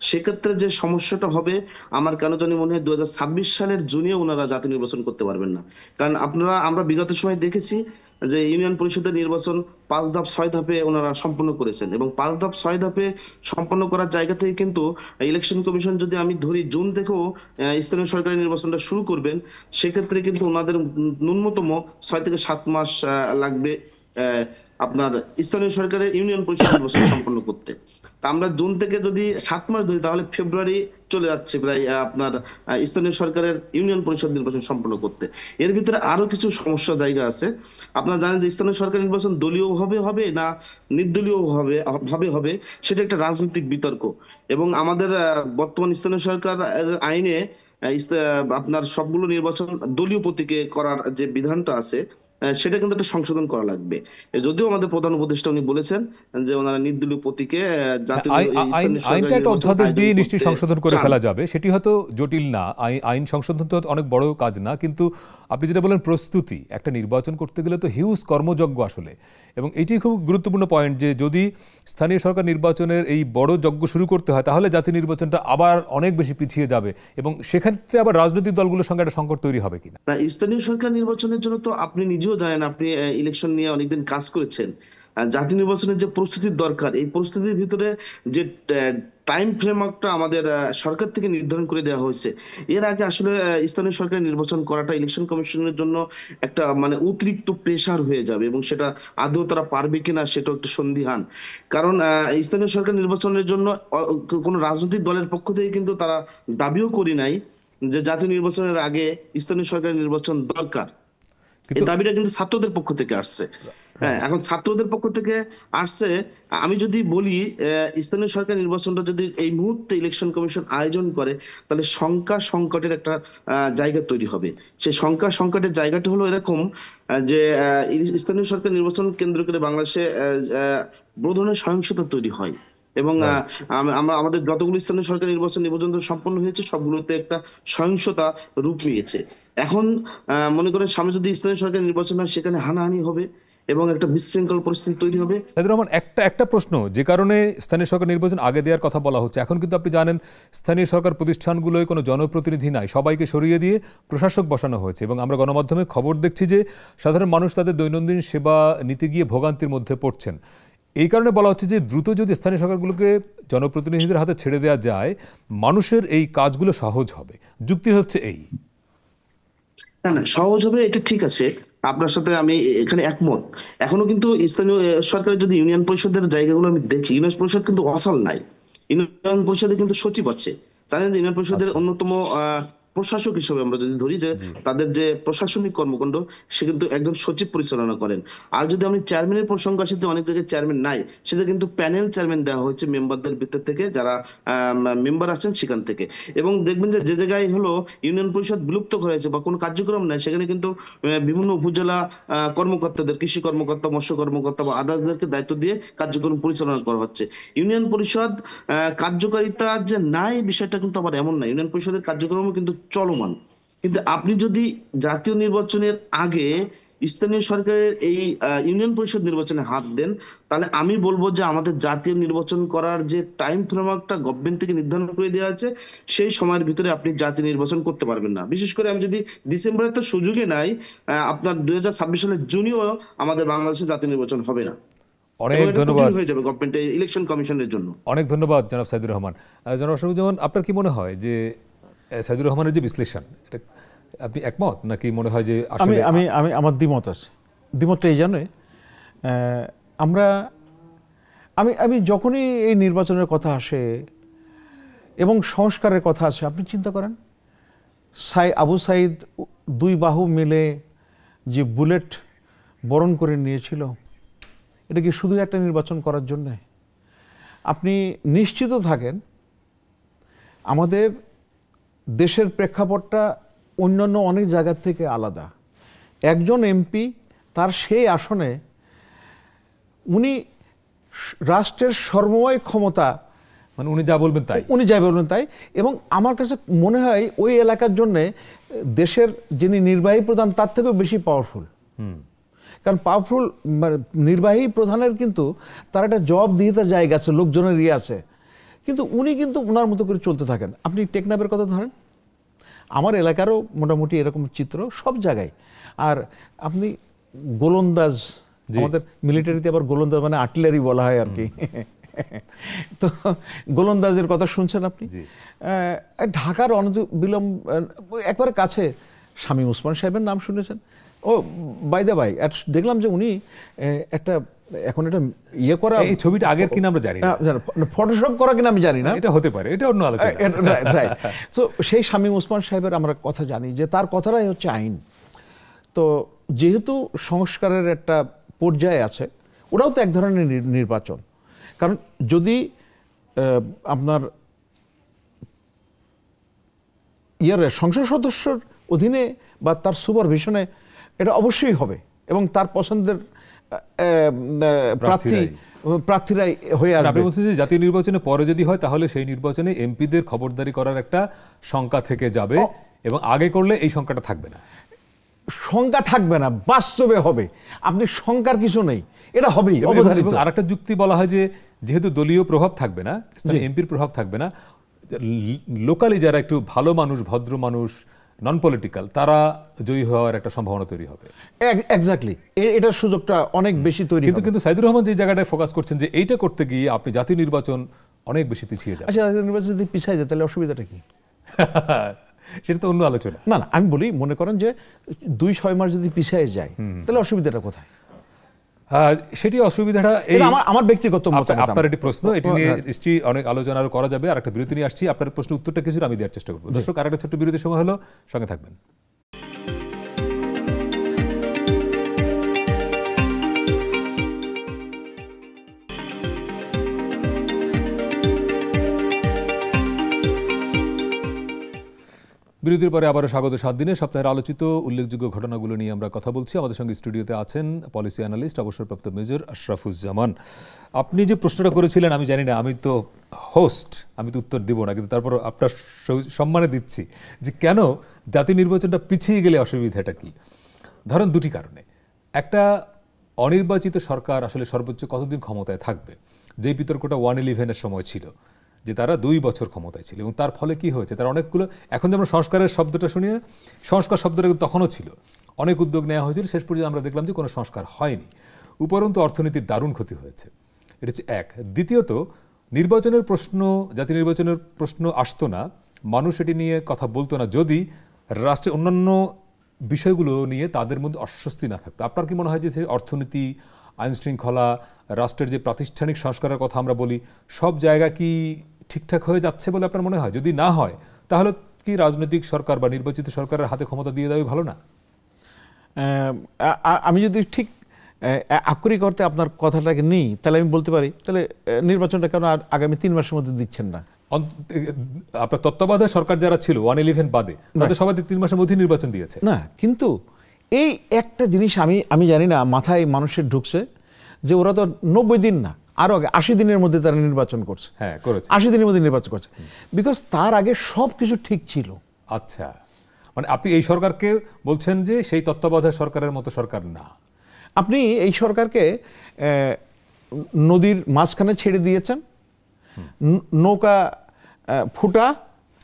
সেক্ষেত্রে যে সমস্যাটা হবে আমার কেন জানি মনে হয় 2026 সালের জুনে ওনারা জাতীয় নির্বাচন করতে পারবেন না। কারণ আমরা বিগত সময় দেখেছি যে ইউনিয়ন পরিষদের নির্বাচন 5 ধাপ 6 ধাপে ওনারা সম্পন্ন করেছেন, এবং 5 ধাপ 6 ধাপে সম্পন্ন করার জায়গা থেকে কিন্তু ইলেকশন কমিশন যদি আমি ধরি জুন থেকেও স্থানীয় সরকারি নির্বাচনটা শুরু করবেন, সেক্ষেত্রে কিন্তু ওনাদের ন্যূনতম 6 থেকে 7 মাস লাগবে আপনার স্থানীয় সরকারের ইউনিয়ন পরিষদ নির্বাচন সম্পন্ন করতে। তা আমরা জুন থেকে যদি 7 মাস ধরি, তাহলে ফেব্রুয়ারি চলে যাচ্ছে প্রায় আপনার স্থানীয় সরকারের ইউনিয়ন পরিষদ নির্বাচন সম্পন্ন করতে। এর ভিতরে আরো কিছু সমস্যা জায়গা আছে। আপনারা জানেন যে স্থানীয় সরকার নির্বাচন দলীয় হবে না নির্দলীয় হবে সেটা একটা রাজনৈতিক বিতর্ক, এবং আমাদের বর্তমান স্থানীয় সরকার আইনে আপনার সবগুলো নির্বাচন দলীয় প্রতীকে করার যে বিধানটা আছে সেটা কিন্তু একটা সংশোধন করা লাগবে। যদিও আমাদের প্রধান উপদেষ্টা উনি বলেছেন যে ওনারা নির্দলীয় প্রতীকে আইনটা একটা অধ্যাদেশ দিয়ে নিশ্চয়ই সংশোধন করে ফেলা যাবে, সেটি হয়তো জটিল না। আইন সংশোধন তো অনেক বড় কাজ না, কিন্তু আপনি যেটা বলেন প্রস্তুতি, একটা নির্বাচন করতে গেলে তো হিউজ কর্মযজ্ঞ আসলে, এবং এটি খুব গুরুত্বপূর্ণ পয়েন্ট যে যদি স্থানীয় সরকার নির্বাচনের এই বড় যজ্ঞ শুরু করতে হয়, তাহলে জাতীয় নির্বাচনটা আবার অনেক বেশি পিছিয়ে যাবে, এবং সেক্ষেত্রে আবার রাজনৈতিক দলগুলোর সঙ্গে একটা সংকট তৈরি হবে কিনা। স্থানীয় সরকার নির্বাচনের জন্য তো আপনি নিজেও জানেন, আপনি ইলেকশন নিয়ে অনেকদিন কাজ করেছেন, জাতীয় নির্বাচনের যে প্রস্তুতির দরকার, এই প্রস্তুতির ভিতরে যে টাইম ফ্রেমওয়ার্কটা আমাদের সরকার থেকে নির্ধারণ করে দেওয়া হয়েছে, এর আগে আসলে স্থানীয় সরকার নির্বাচন করাটা ইলেকশন কমিশনের জন্য একটা মানে অতিরিক্ত প্রেসার হয়ে যাবে, এবং সেটা আদৌ তারা পারবে কিনা সেটাও একটা সন্দিহান। কারণ স্থানীয় সরকার নির্বাচনের জন্য কোনো রাজনৈতিক দলের পক্ষ থেকে কিন্তু তারা দাবিও করি নাই যে জাতীয় নির্বাচনের আগে স্থানীয় সরকার নির্বাচন দরকার। এই দাবিটা কিন্তু ছাত্রদের পক্ষ থেকে আসছে। হ্যাঁ, এখন ছাত্রদের পক্ষ থেকে আসছে। আমি যদি বলি স্থানীয় সরকার নির্বাচনটা যদি এই মুহূর্তে ইলেকশন কমিশন আয়োজন করে, তাহলে সংখ্যা সংকটের একটা জায়গা তৈরি হবে। সেই সংখ্যা সংকটের জায়গাটা হলো এরকম যে স্থানীয় সরকার নির্বাচন কেন্দ্র করে বাংলাদেশে বড় ধরনের সহিংসতা তৈরি হয়, এবং আমরা আমাদের যতগুলো স্থানীয় সরকার নির্বাচন এ পর্যন্ত সম্পন্ন হয়েছে সবগুলোতে একটা সহিংসতা রূপ নিয়েছে। এখন মনে করেন সামনে যদি স্থানীয় সরকার নির্বাচন হয়, সেখানে হানাহানি হবে এবং একটা বিশৃঙ্খল পরিস্থিতি তৈরি হবে। সাইদুর রহমান, একটা প্রশ্ন, যে কারণে স্থানীয় সরকার নির্বাচন আগে দেওয়ার কথা বলা হচ্ছে, এখন কিন্তু আপনি জানেন স্থানীয় সরকার প্রতিষ্ঠানগুলোয় কোনো জনপ্রতিনিধি নাই, সবাইকে সরিয়ে দিয়ে প্রশাসক বসানো হয়েছে, এবং আমরা গণমাধ্যমে খবর দেখছি যে সাধারণ মানুষ তাদের দৈনন্দিন সেবা নিতে গিয়ে ভোগান্তির মধ্যে পড়ছেন। এই কারণে বলা হচ্ছে যে দ্রুত যদি স্থানীয় সরকারগুলোকে জনপ্রতিনিধিদের হাতে ছেড়ে দেওয়া যায়, মানুষের এই কাজগুলো সহজ হবে। যুক্তি হচ্ছে এই। না না, সহজ হবে এটা ঠিক আছে, আপনার সাথে আমি এখানে একমত। এখনো কিন্তু স্থানীয় সরকারের যদি ইউনিয়ন পরিষদের জায়গাগুলো আমি দেখি, ইউনিয়ন পরিষদ কিন্তু অসল নাই। ইউনিয়ন পরিষদে কিন্তু সচিব আছে। জানেন যে ইউনিয়ন পরিষদের অন্যতম প্রশাসক হিসেবে আমরা যদি ধরি যে তাদের যে প্রশাসনিক কর্মকাণ্ড, সে কিন্তু একজন সচিব পরিচালনা করেন। আর যদি আমি চেয়ারম্যানের প্রসঙ্গ আসি, যে অনেক জায়গায় চেয়ারম্যান নাই, সেটা কিন্তু প্যানেল চেয়ারম্যান দেওয়া হয়েছে মেম্বারদের ভিতর থেকে, যারা মেম্বার আছেন সেখান থেকে। এবং দেখবেন যে যে জায়গায় হলো ইউনিয়ন পরিষদ বিলুপ্ত করা হয়েছে বা কোনো কার্যক্রম নাই, সেখানে কিন্তু বিভিন্ন উপজেলা কর্মকর্তাদের, কৃষি কর্মকর্তা, মৎস্য কর্মকর্তা বা আদার্সদেরকে দায়িত্ব দিয়ে কার্যক্রম পরিচালনা করা হচ্ছে। ইউনিয়ন পরিষদ কার্যকারিতা যে নাই, বিষয়টা কিন্তু আবার এমন না, ইউনিয়ন পরিষদের কার্যক্রমও কিন্তু চলমান। কিন্তু আপনি যদি জাতীয় নির্বাচনের আগে স্থানীয় সরকারের এই ইউনিয়ন পরিষদ নির্বাচনে হাত দেন, তাহলে আমি বলবো যে আমাদের জাতীয় নির্বাচন করার যে টাইম ফ্রেমওয়ার্কটা গভর্নমেন্ট থেকে নির্ধারণ করে দেওয়া আছে, সেই সময়ের ভিতরে আপনি জাতীয় নির্বাচন করতে পারবেন না। বিশেষ করে আমি যদি ডিসেম্বরে তো সুযোগে নাই, আপনার 2026 সালের জুনেও আমাদের বাংলাদেশে জাতীয় নির্বাচন হবে না। অনেক ধন্যবাদ হয়ে যাবে গভর্নমেন্টের ইলেকশন কমিশনের জন্য। অনেক ধন্যবাদ জনাব সাইদুর রহমান। জনাব আশরাফুজ্জামান, আপনার কি মনে হয় যে সাইদুর রহমানের যে বিশ্লেষণ, এটা আপনি একমত নাকি মনে হয় যে আসলে? আমি আমার দ্বিমত আছে। দ্বিমতটা এই জন্যে, আমি যখনই এই নির্বাচনের কথা আসে এবং সংস্কারের কথা আসে, আপনি চিন্তা করেন আবু সাইদ দুই বাহু মিলে যে বুলেট বরণ করে নিয়েছিল, এটা কি শুধু একটা নির্বাচন করার জন্যে? আপনি নিশ্চিত থাকেন আমাদের দেশের প্রেক্ষাপটটা অন্যান্য অনেক জায়গার থেকে আলাদা। একজন এমপি তার সেই আসনে উনি রাষ্ট্রের সর্বময় ক্ষমতা, মানে উনি যা বলবেন তাই, এবং আমার কাছে মনে হয় ওই এলাকার জন্যে দেশের যিনি নির্বাহী প্রধান তার থেকেও বেশি পাওয়ারফুল। কারণ পাওয়ারফুল নির্বাহী প্রধানের কিন্তু তার একটা জবাবদিহিতার জায়গা আছে, লোকজনের আছে, কিন্তু উনি কিন্তু ওনার মতো করে চলতে থাকেন। আপনি টেকনাফের কথা ধরেন, আমার এলাকারও মোটামুটি এরকম চিত্র সব জায়গায়। আর আপনি গোলন্দাজ, আমাদের মিলিটারিতে আবার গোলন্দাজ মানে আর্টিলারি বলা হয় আর কি, তো গোলন্দাজের কথা শুনছেন আপনি? ঢাকার অনবিলম্ব একবারে কাছে শামীম ওসমান সাহেবের নাম শুনেছেন? ও বাই দ্য বাই, দেখলাম যে উনি একটা এখন এটা ইয়ে করা, এই ছবিটা আগের কিনা আমরা জানি না, ফটোশপ করা কিনা আমি জানি না, এটা হতে পারে, এটা অন্য আলোচনা। রাইট। তো সেই শামীম ওসমান সাহেবের আমরা কথা জানি যে তার কথাটাই হচ্ছে আইন। তো যেহেতু সংস্কারের একটা পর্যায়ে আছে, ওরাও তো এক ধরনের নির্বাচন। কারণ যদি আপনার সংসদ সদস্যর অধীনে বা তার সুপারভিশনে এটা অবশ্যই হবে, এবং তার পছন্দের প্রার্থীরাই হয়ে আসবে। আপনি বলছেন যে জাতীয় নির্বাচনে পরে যদি হয়, তাহলে সেই নির্বাচনে এমপিদের খবরদারি করার একটা সংখ্যা থেকে যাবে, এবং আগে করলে এই সংখ্যাটা থাকবে না। সংখ্যা থাকবে না, বাস্তবে হবে। আপনি সংখ্যার কিছু নেই, এটা হবেই। এবং আরেকটা যুক্তি বলা হয় যে যেহেতু দলীয় প্রভাব থাকবে না, স্থানীয় এমপির প্রভাব থাকবে না, লোকালি যারা একটু ভালো মানুষ, ভদ্র মানুষ, নন পলিটিক্যাল তারা জয়ী হওয়ার একটা সম্ভাবনা তৈরি হবে। এক্স্যাক্টলি, এটার সুযোগটা অনেক বেশি তৈরি হবে। কিন্তু সাইদুর রহমান যে জায়গাটায় ফোকাস করছেন যে এইটা করতে গিয়ে আপনি জাতীয় নির্বাচন অনেক বেশি পিছিয়ে যাবেন। আচ্ছা, জাতীয় নির্বাচন যদি পিছিয়ে যায় তাহলে অসুবিধাটা কি? সেটা তো অন্য আলোচনা। না না, আমি বলি, মনে করেন যে 2-6 মাস যদি পিছিয়ে যায় তাহলে অসুবিধাটা কোথায়? সেটি অসুবিধাটা আমার ব্যক্তিগত মতামত। আপনার একটি প্রশ্ন, এটি নিয়ে নিশ্চয়ই অনেক আলোচনা আরো করা যাবে। আর একটা বিরতি নিয়ে আসছি, আপনার প্রশ্নের উত্তরটা কিছুটা আমি দেওয়ার চেষ্টা করবো। দর্শক, আর একটা ছোট্ট বিরতির সময় হলো, সঙ্গে থাকবেন। বিরতির পরে আবারও স্বাগত 7 দিনে। সপ্তাহের আলোচিত উল্লেখযোগ্য ঘটনাগুলো নিয়ে আমরা কথা বলছি। আমাদের সঙ্গে স্টুডিওতে আছেন পলিসি অ্যানালিস্ট অবসরপ্রাপ্ত মেজর আশরাফুজ্জামান। আপনি যে প্রশ্নটা করেছিলেন, আমি জানি না, আমি তো হোস্ট, আমি তো উত্তর দিব না, কিন্তু তারপর আপনার সম্মানে দিচ্ছি যে কেন জাতীয় নির্বাচনটা পিছিয়ে গেলে অসুবিধাটা কি। ধরেন দুটি কারণে। একটা, অনির্বাচিত সরকার আসলে সর্বোচ্চ কতদিন ক্ষমতায় থাকবে, যেই বিতর্কটা 111-এর সময় ছিল, যে তারা 2 বছর ক্ষমতায় ছিল, এবং তার ফলে কি হয়েছে, তারা অনেকগুলো, এখন যেমন সংস্কারের শব্দটা শুনি, সংস্কার শব্দটা তখনও ছিল, অনেক উদ্যোগ নেওয়া হয়েছিল, শেষ পর্যন্ত আমরা দেখলাম যে কোনো সংস্কার হয়নি, উপরন্তু অর্থনীতির দারুণ ক্ষতি হয়েছে। এটা হচ্ছে এক। দ্বিতীয়ত, নির্বাচনের প্রশ্ন, জাতীয় নির্বাচনের প্রশ্ন আসতো না, মানুষ এটি নিয়ে কথা বলতো না যদি রাষ্ট্রের অন্যান্য বিষয়গুলো নিয়ে তাদের মধ্যে অস্বস্তি না থাকতো। আপনার কি মনে হয় যে অর্থনীতি, আইন শৃঙ্খলা, রাষ্ট্রের যে প্রাতিষ্ঠানিক সংস্কারের কথা আমরা বলি, সব জায়গা কি ঠিকঠাক হয়ে যাচ্ছে বলে আপনার মনে হয়? যদি না হয় তাহলে কি রাজনৈতিক সরকার বা নির্বাচিত সরকারের হাতে ক্ষমতা দিয়ে দেওয়াই ভালো না? আমি যদি ঠিক আক্ষরিক অর্থে আপনার কথাটাকে নিই, তাহলে আমি বলতে পারি, তাহলে নির্বাচনটা কেন আগামী 3 মাসের মধ্যে দিচ্ছেন না? আপনার তত্ত্বাবধায়ক সরকার যারা ছিল 111 বাদে, তাদের সবাই 3 মাসের মধ্যে নির্বাচন দিয়েছে না। কিন্তু এই একটা জিনিস আমি জানি না মাথায় মানুষের ঢুকছে যে ওরা তো 90 দিন না, আরো আগে 80 দিনের মধ্যে তারা নির্বাচন করছে। হ্যাঁ, করেছে, 80 দিনের মধ্যে নির্বাচন করছে, বিকজ তার আগে সব কিছু ঠিক ছিল। আচ্ছা, মানে আপনি এই সরকারকে বলছেন যে সেই তত্ত্বাবধায়ক সরকারের মতো সরকার না। আপনি এই সরকারকে নদীর মাঝখানে ছেড়ে দিয়েছেন, নৌকা ফুটা,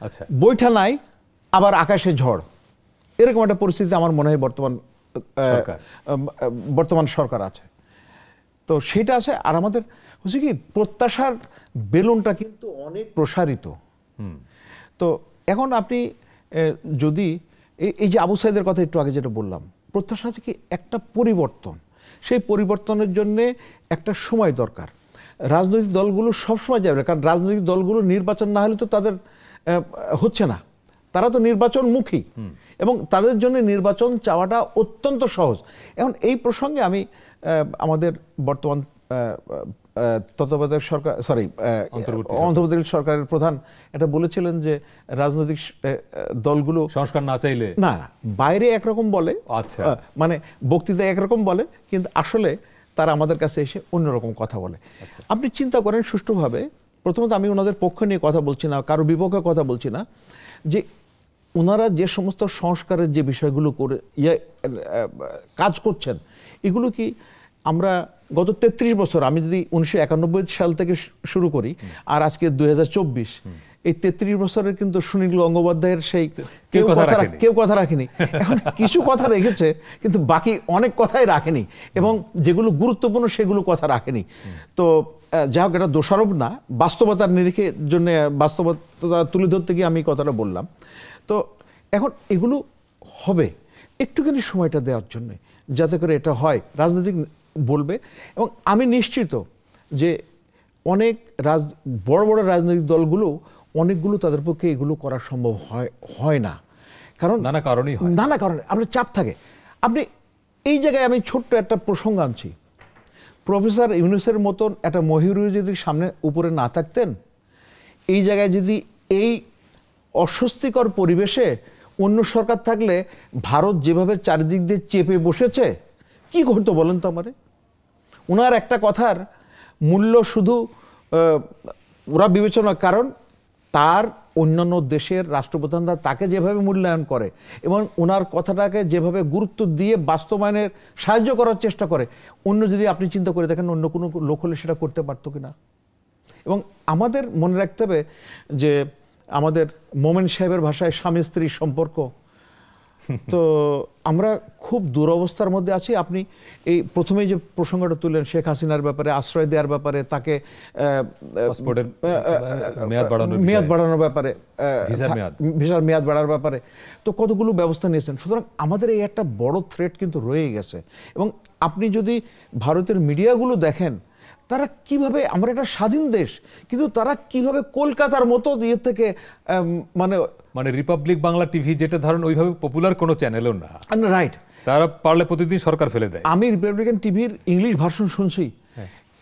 আচ্ছা, বৈঠা নাই, আবার আকাশে ঝড়, এরকম একটা পরিস্থিতি আমার মনে হয় বর্তমান সরকার আছে। তো সেটা আছে। আর আমাদের হচ্ছে কি, প্রত্যাশার বেলুনটা কিন্তু অনেক প্রসারিত। তো এখন আপনি যদি এই যে আবু সাইদের কথা একটু আগে যেটা বললাম, প্রত্যাশা আছে কি একটা পরিবর্তন, সেই পরিবর্তনের জন্য একটা সময় দরকার। রাজনৈতিক দলগুলো সবসময় যাবে, কারণ রাজনৈতিক দলগুলো নির্বাচন না হলে তো তাদের হচ্ছে না, তারা তো নির্বাচনমুখী, এবং তাদের জন্য নির্বাচন চাওয়াটা অত্যন্ত সহজ। এখন এই প্রসঙ্গে আমি আমাদের বর্তমান তত্ত্বাবধায়ক সরকার, অন্তর্বর্তীকালীন সরকারের প্রধান এটা বলেছিলেন যে রাজনৈতিক দলগুলো সংস্কার না চাইলে, না, বাইরে একরকম বলে, আচ্ছা, মানে বক্তৃতায় একরকম বলে, কিন্তু আসলে তারা আমাদের কাছে এসে অন্যরকম কথা বলে। আপনি চিন্তা করেন সুষ্ঠুভাবে, প্রথমত আমি ওনাদের পক্ষ নিয়ে কথা বলছি না, কারো বিপক্ষে কথা বলছি না, যে ওনারা যে সমস্ত সংস্কারের যে বিষয়গুলো করে কাজ করছেন, এগুলো কি আমরা গত 33 বছর, আমি যদি 1991 সাল থেকে শুরু করি আর আজকে 2024, এই 33 বছরের কিন্তু সুনীল গঙ্গোপাধ্যায়ের সেই কেউ কথা রাখেনি। এখন কিছু কথা রেখেছে, কিন্তু বাকি অনেক কথাই রাখেনি, এবং যেগুলো গুরুত্বপূর্ণ সেগুলো কথা রাখেনি। তো যা হোক, এটা দোষারোপ না, বাস্তবতার নিরিখের জন্য, বাস্তবতা তুলে ধরতে গিয়ে আমি কথাটা বললাম। তো এখন এগুলো হবে, একটুখানি সময়টা দেওয়ার জন্য, যাতে করে এটা হয়, রাজনৈতিক বলবে। এবং আমি নিশ্চিত যে অনেক বড় বড় রাজনৈতিক দলগুলো, অনেকগুলো তাদের পক্ষে এগুলো করা সম্ভব হয় না, কারণ নানা কারণে আপনার চাপ থাকে। আপনি এই জায়গায় আমি ছোট্ট একটা প্রসঙ্গ আনছি, প্রফেসর ইউনূসের মতন একটা মহিউর যদি সামনে উপরে না থাকতেন, এই জায়গায় যদি এই অস্বস্তিকর পরিবেশে অন্য সরকার থাকলে, ভারত যেভাবে চারিদিক দিয়ে চেপে বসেছে, কি করতো বলেন তো আমারে? ওনার একটা কথার মূল্য শুধু ওরা বিবেচনা, কারণ তার অন্যান্য দেশের রাষ্ট্রপ্রধানরা তাকে যেভাবে মূল্যায়ন করে এবং ওনার কথাটাকে যেভাবে গুরুত্ব দিয়ে বাস্তবায়নের সাহায্য করার চেষ্টা করে, অন্য যদি আপনি চিন্তা করে দেখেন অন্য কোনো লোক হলে সেটা করতে পারতো কিনা। এবং আমাদের মনে রাখতে হবে যে আমাদের মোমেন সাহেবের ভাষায় স্বামী স্ত্রীর সম্পর্ক তো আমরা খুব দুরবস্থার মধ্যে আছি। আপনি এই প্রথমেই যে প্রসঙ্গটা তুললেন শেখ হাসিনার ব্যাপারে, আশ্রয় দেওয়ার ব্যাপারে, তাকে পাসপোর্টের মেয়াদ বাড়ানোর ব্যাপারে, ভিসার মেয়াদ বাড়ার ব্যাপারে তো কতগুলো ব্যবস্থা নিয়েছেন। সুতরাং আমাদের এই একটা বড় থ্রেট কিন্তু রয়ে গেছে। এবং আপনি যদি ভারতের মিডিয়াগুলো দেখেন, তারা কিভাবে, আমরা একটা স্বাধীন দেশ, কিন্তু তারা কিভাবে কলকাতার মতো ইয়ে থেকে মানে রিপাবলিক বাংলা টিভি যেটা ধরেন ওইভাবে পপুলার কোনো চ্যানেলও না, রাইট, তারা পারলে প্রতিদিন সরকার ফেলে দেয়। আমি রিপাবলিকান টিভির ইংলিশ ভার্সন শুনছি,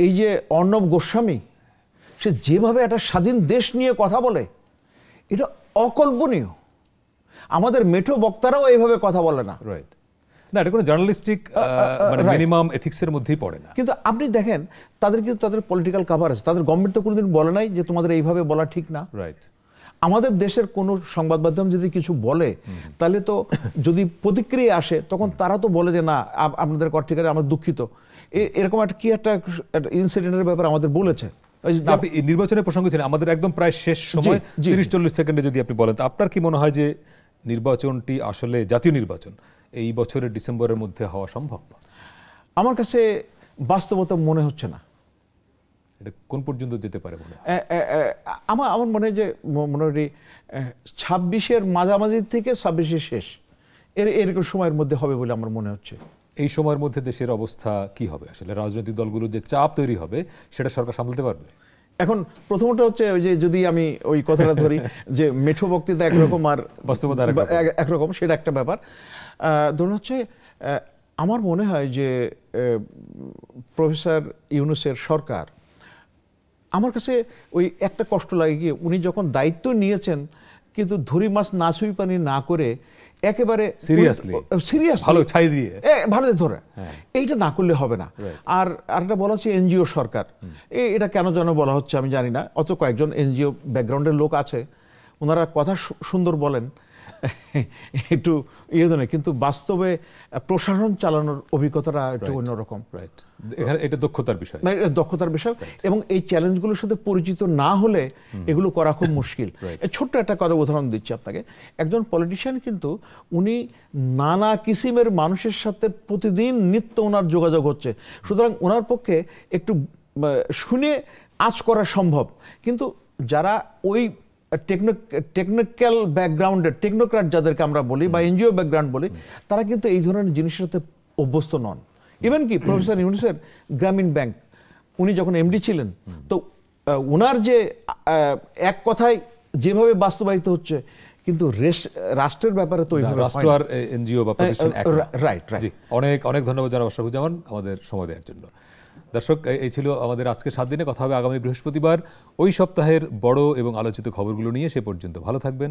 এই যে অর্ণব গোস্বামী, সে যেভাবে একটা স্বাধীন দেশ নিয়ে কথা বলে, এটা অকল্পনীয়। আমাদের মেঠো বক্তারাও এইভাবে কথা বলে না। রাইট, না এটা কোনো জার্নালিস্টিক মানে মিনিমাম এথিক্সের মধ্যেই পড়ে না। কিন্তু আপনি দেখেন তাদের কিন্তু তাদের পলিটিক্যাল কাভার আছে, তাদের গভর্নমেন্ট তো কোনোদিন বলে নাই যে তোমাদের এইভাবে বলা ঠিক না। রাইট, আমাদের দেশের কোনো সংবাদ মাধ্যম যদি কিছু বলে, তাহলে তো যদি প্রতিক্রিয়া আসে তখন তারা তো বলে যে না আপনাদের ঠিকানা, আমরা দুঃখিত। এরকম একটা কি একটা ইনসিডেন্টের ব্যাপারে আমাদের বলেছে। আপনি নির্বাচনের প্রসঙ্গে ছিলেন, আমাদের একদম প্রায় শেষ সময়, 30-40 সেকেন্ডে যদি আপনি বলেন, আপনার কি মনে হয় যে নির্বাচনটি আসলে জাতীয় নির্বাচন এই বছরের ডিসেম্বরের মধ্যে হওয়া সম্ভব? আমার কাছে বাস্তবতা মনে হচ্ছে না। এটা কোন পর্যন্ত যেতে পারে মনে হয়? আমার মনে হয় যে মোটামুটি 26-এর মাঝামাঝি থেকে 26-এর শেষ, এরকম সময়ের মধ্যে হবে বলে আমার মনে হচ্ছে। এই সময়ের মধ্যে দেশের অবস্থা কি হবে আসলে? রাজনৈতিক দলগুলোর যে চাপ তৈরি হবে সেটা সরকার সামলাতে পারবে? এখন প্রথমটা হচ্ছে ওই যে যদি আমি ওই কথাটা ধরি যে মেঠো বক্তৃতা একরকম আর বাস্তবতা একরকম, সেটা একটা ব্যাপার। ধরুন হচ্ছে আমার মনে হয় যে প্রফেসর ইউনূসের সরকার, আমার কাছে ওই একটা কষ্ট লাগে কি, উনি যখন দায়িত্ব নিয়েছেন কিন্তু ধরি মাছ না ছুঁই পানি না করে একেবারে সিরিয়াসলি ভালো ছাই দিয়ে ভালো ধরে, এইটা না করলে হবে না। আর আরেকটা বলা হচ্ছে এনজিও সরকার, এটা কেন যেন বলা হচ্ছে আমি জানি না। অত কয়েকজন এনজিও ব্যাকগ্রাউন্ডের লোক আছে, ওনারা কথা সুন্দর বলেন, একটু ইয়ে ধরনের, কিন্তু বাস্তবে প্রশাসন চালানোর অভিজ্ঞতাটা একটু অন্যরকম। রাইট, এখানে এটা দক্ষতার বিষয়, দক্ষতার বিষয়। এবং এই চ্যালেঞ্জগুলোর সাথে পরিচিত না হলে এগুলো করা খুব মুশকিল। ছোট্ট একটা কথা উদাহরণ দিচ্ছি আপনাকে। একজন পলিটিশিয়ান কিন্তু উনি নানা কিসিমের মানুষের সাথে প্রতিদিন নিত্য ওনার যোগাযোগ হচ্ছে, সুতরাং ওনার পক্ষে একটু শুনে আঁচ করা সম্ভব। কিন্তু যারা ওই টেকনিক্যাল ব্যাকগ্রাউন্ডের টেকনোক্র্যাট যাদেরকে আমরা বলি বা এনজিও ব্যাকগ্রাউন্ড বলি, তারা কিন্তু এই ধরনের জিনিসের সাথে অভ্যস্ত নন। ইভেন কি প্রফেসর ইউনূসের গ্রামীণ ব্যাংক, উনি যখন এমডি ছিলেন, তো ওনার যে এক কথায় যেভাবে বাস্তবায়িত হচ্ছে, কিন্তু রাষ্ট্রের ব্যাপারে তো রাষ্ট্র আর এনজিও বা প্রতিষ্ঠান এক। Right right. অনেক অনেক ধন্যবাদ জানাব আশরাফুজ্জামান আমাদের সময় দেওয়ার জন্য। দর্শক, এই ছিল আমাদের আজকে 7 দিনে। কথা হবে আগামী বৃহস্পতিবার ওই সপ্তাহের বড় এবং আলোচিত খবরগুলো নিয়ে। সে পর্যন্ত ভালো থাকবেন,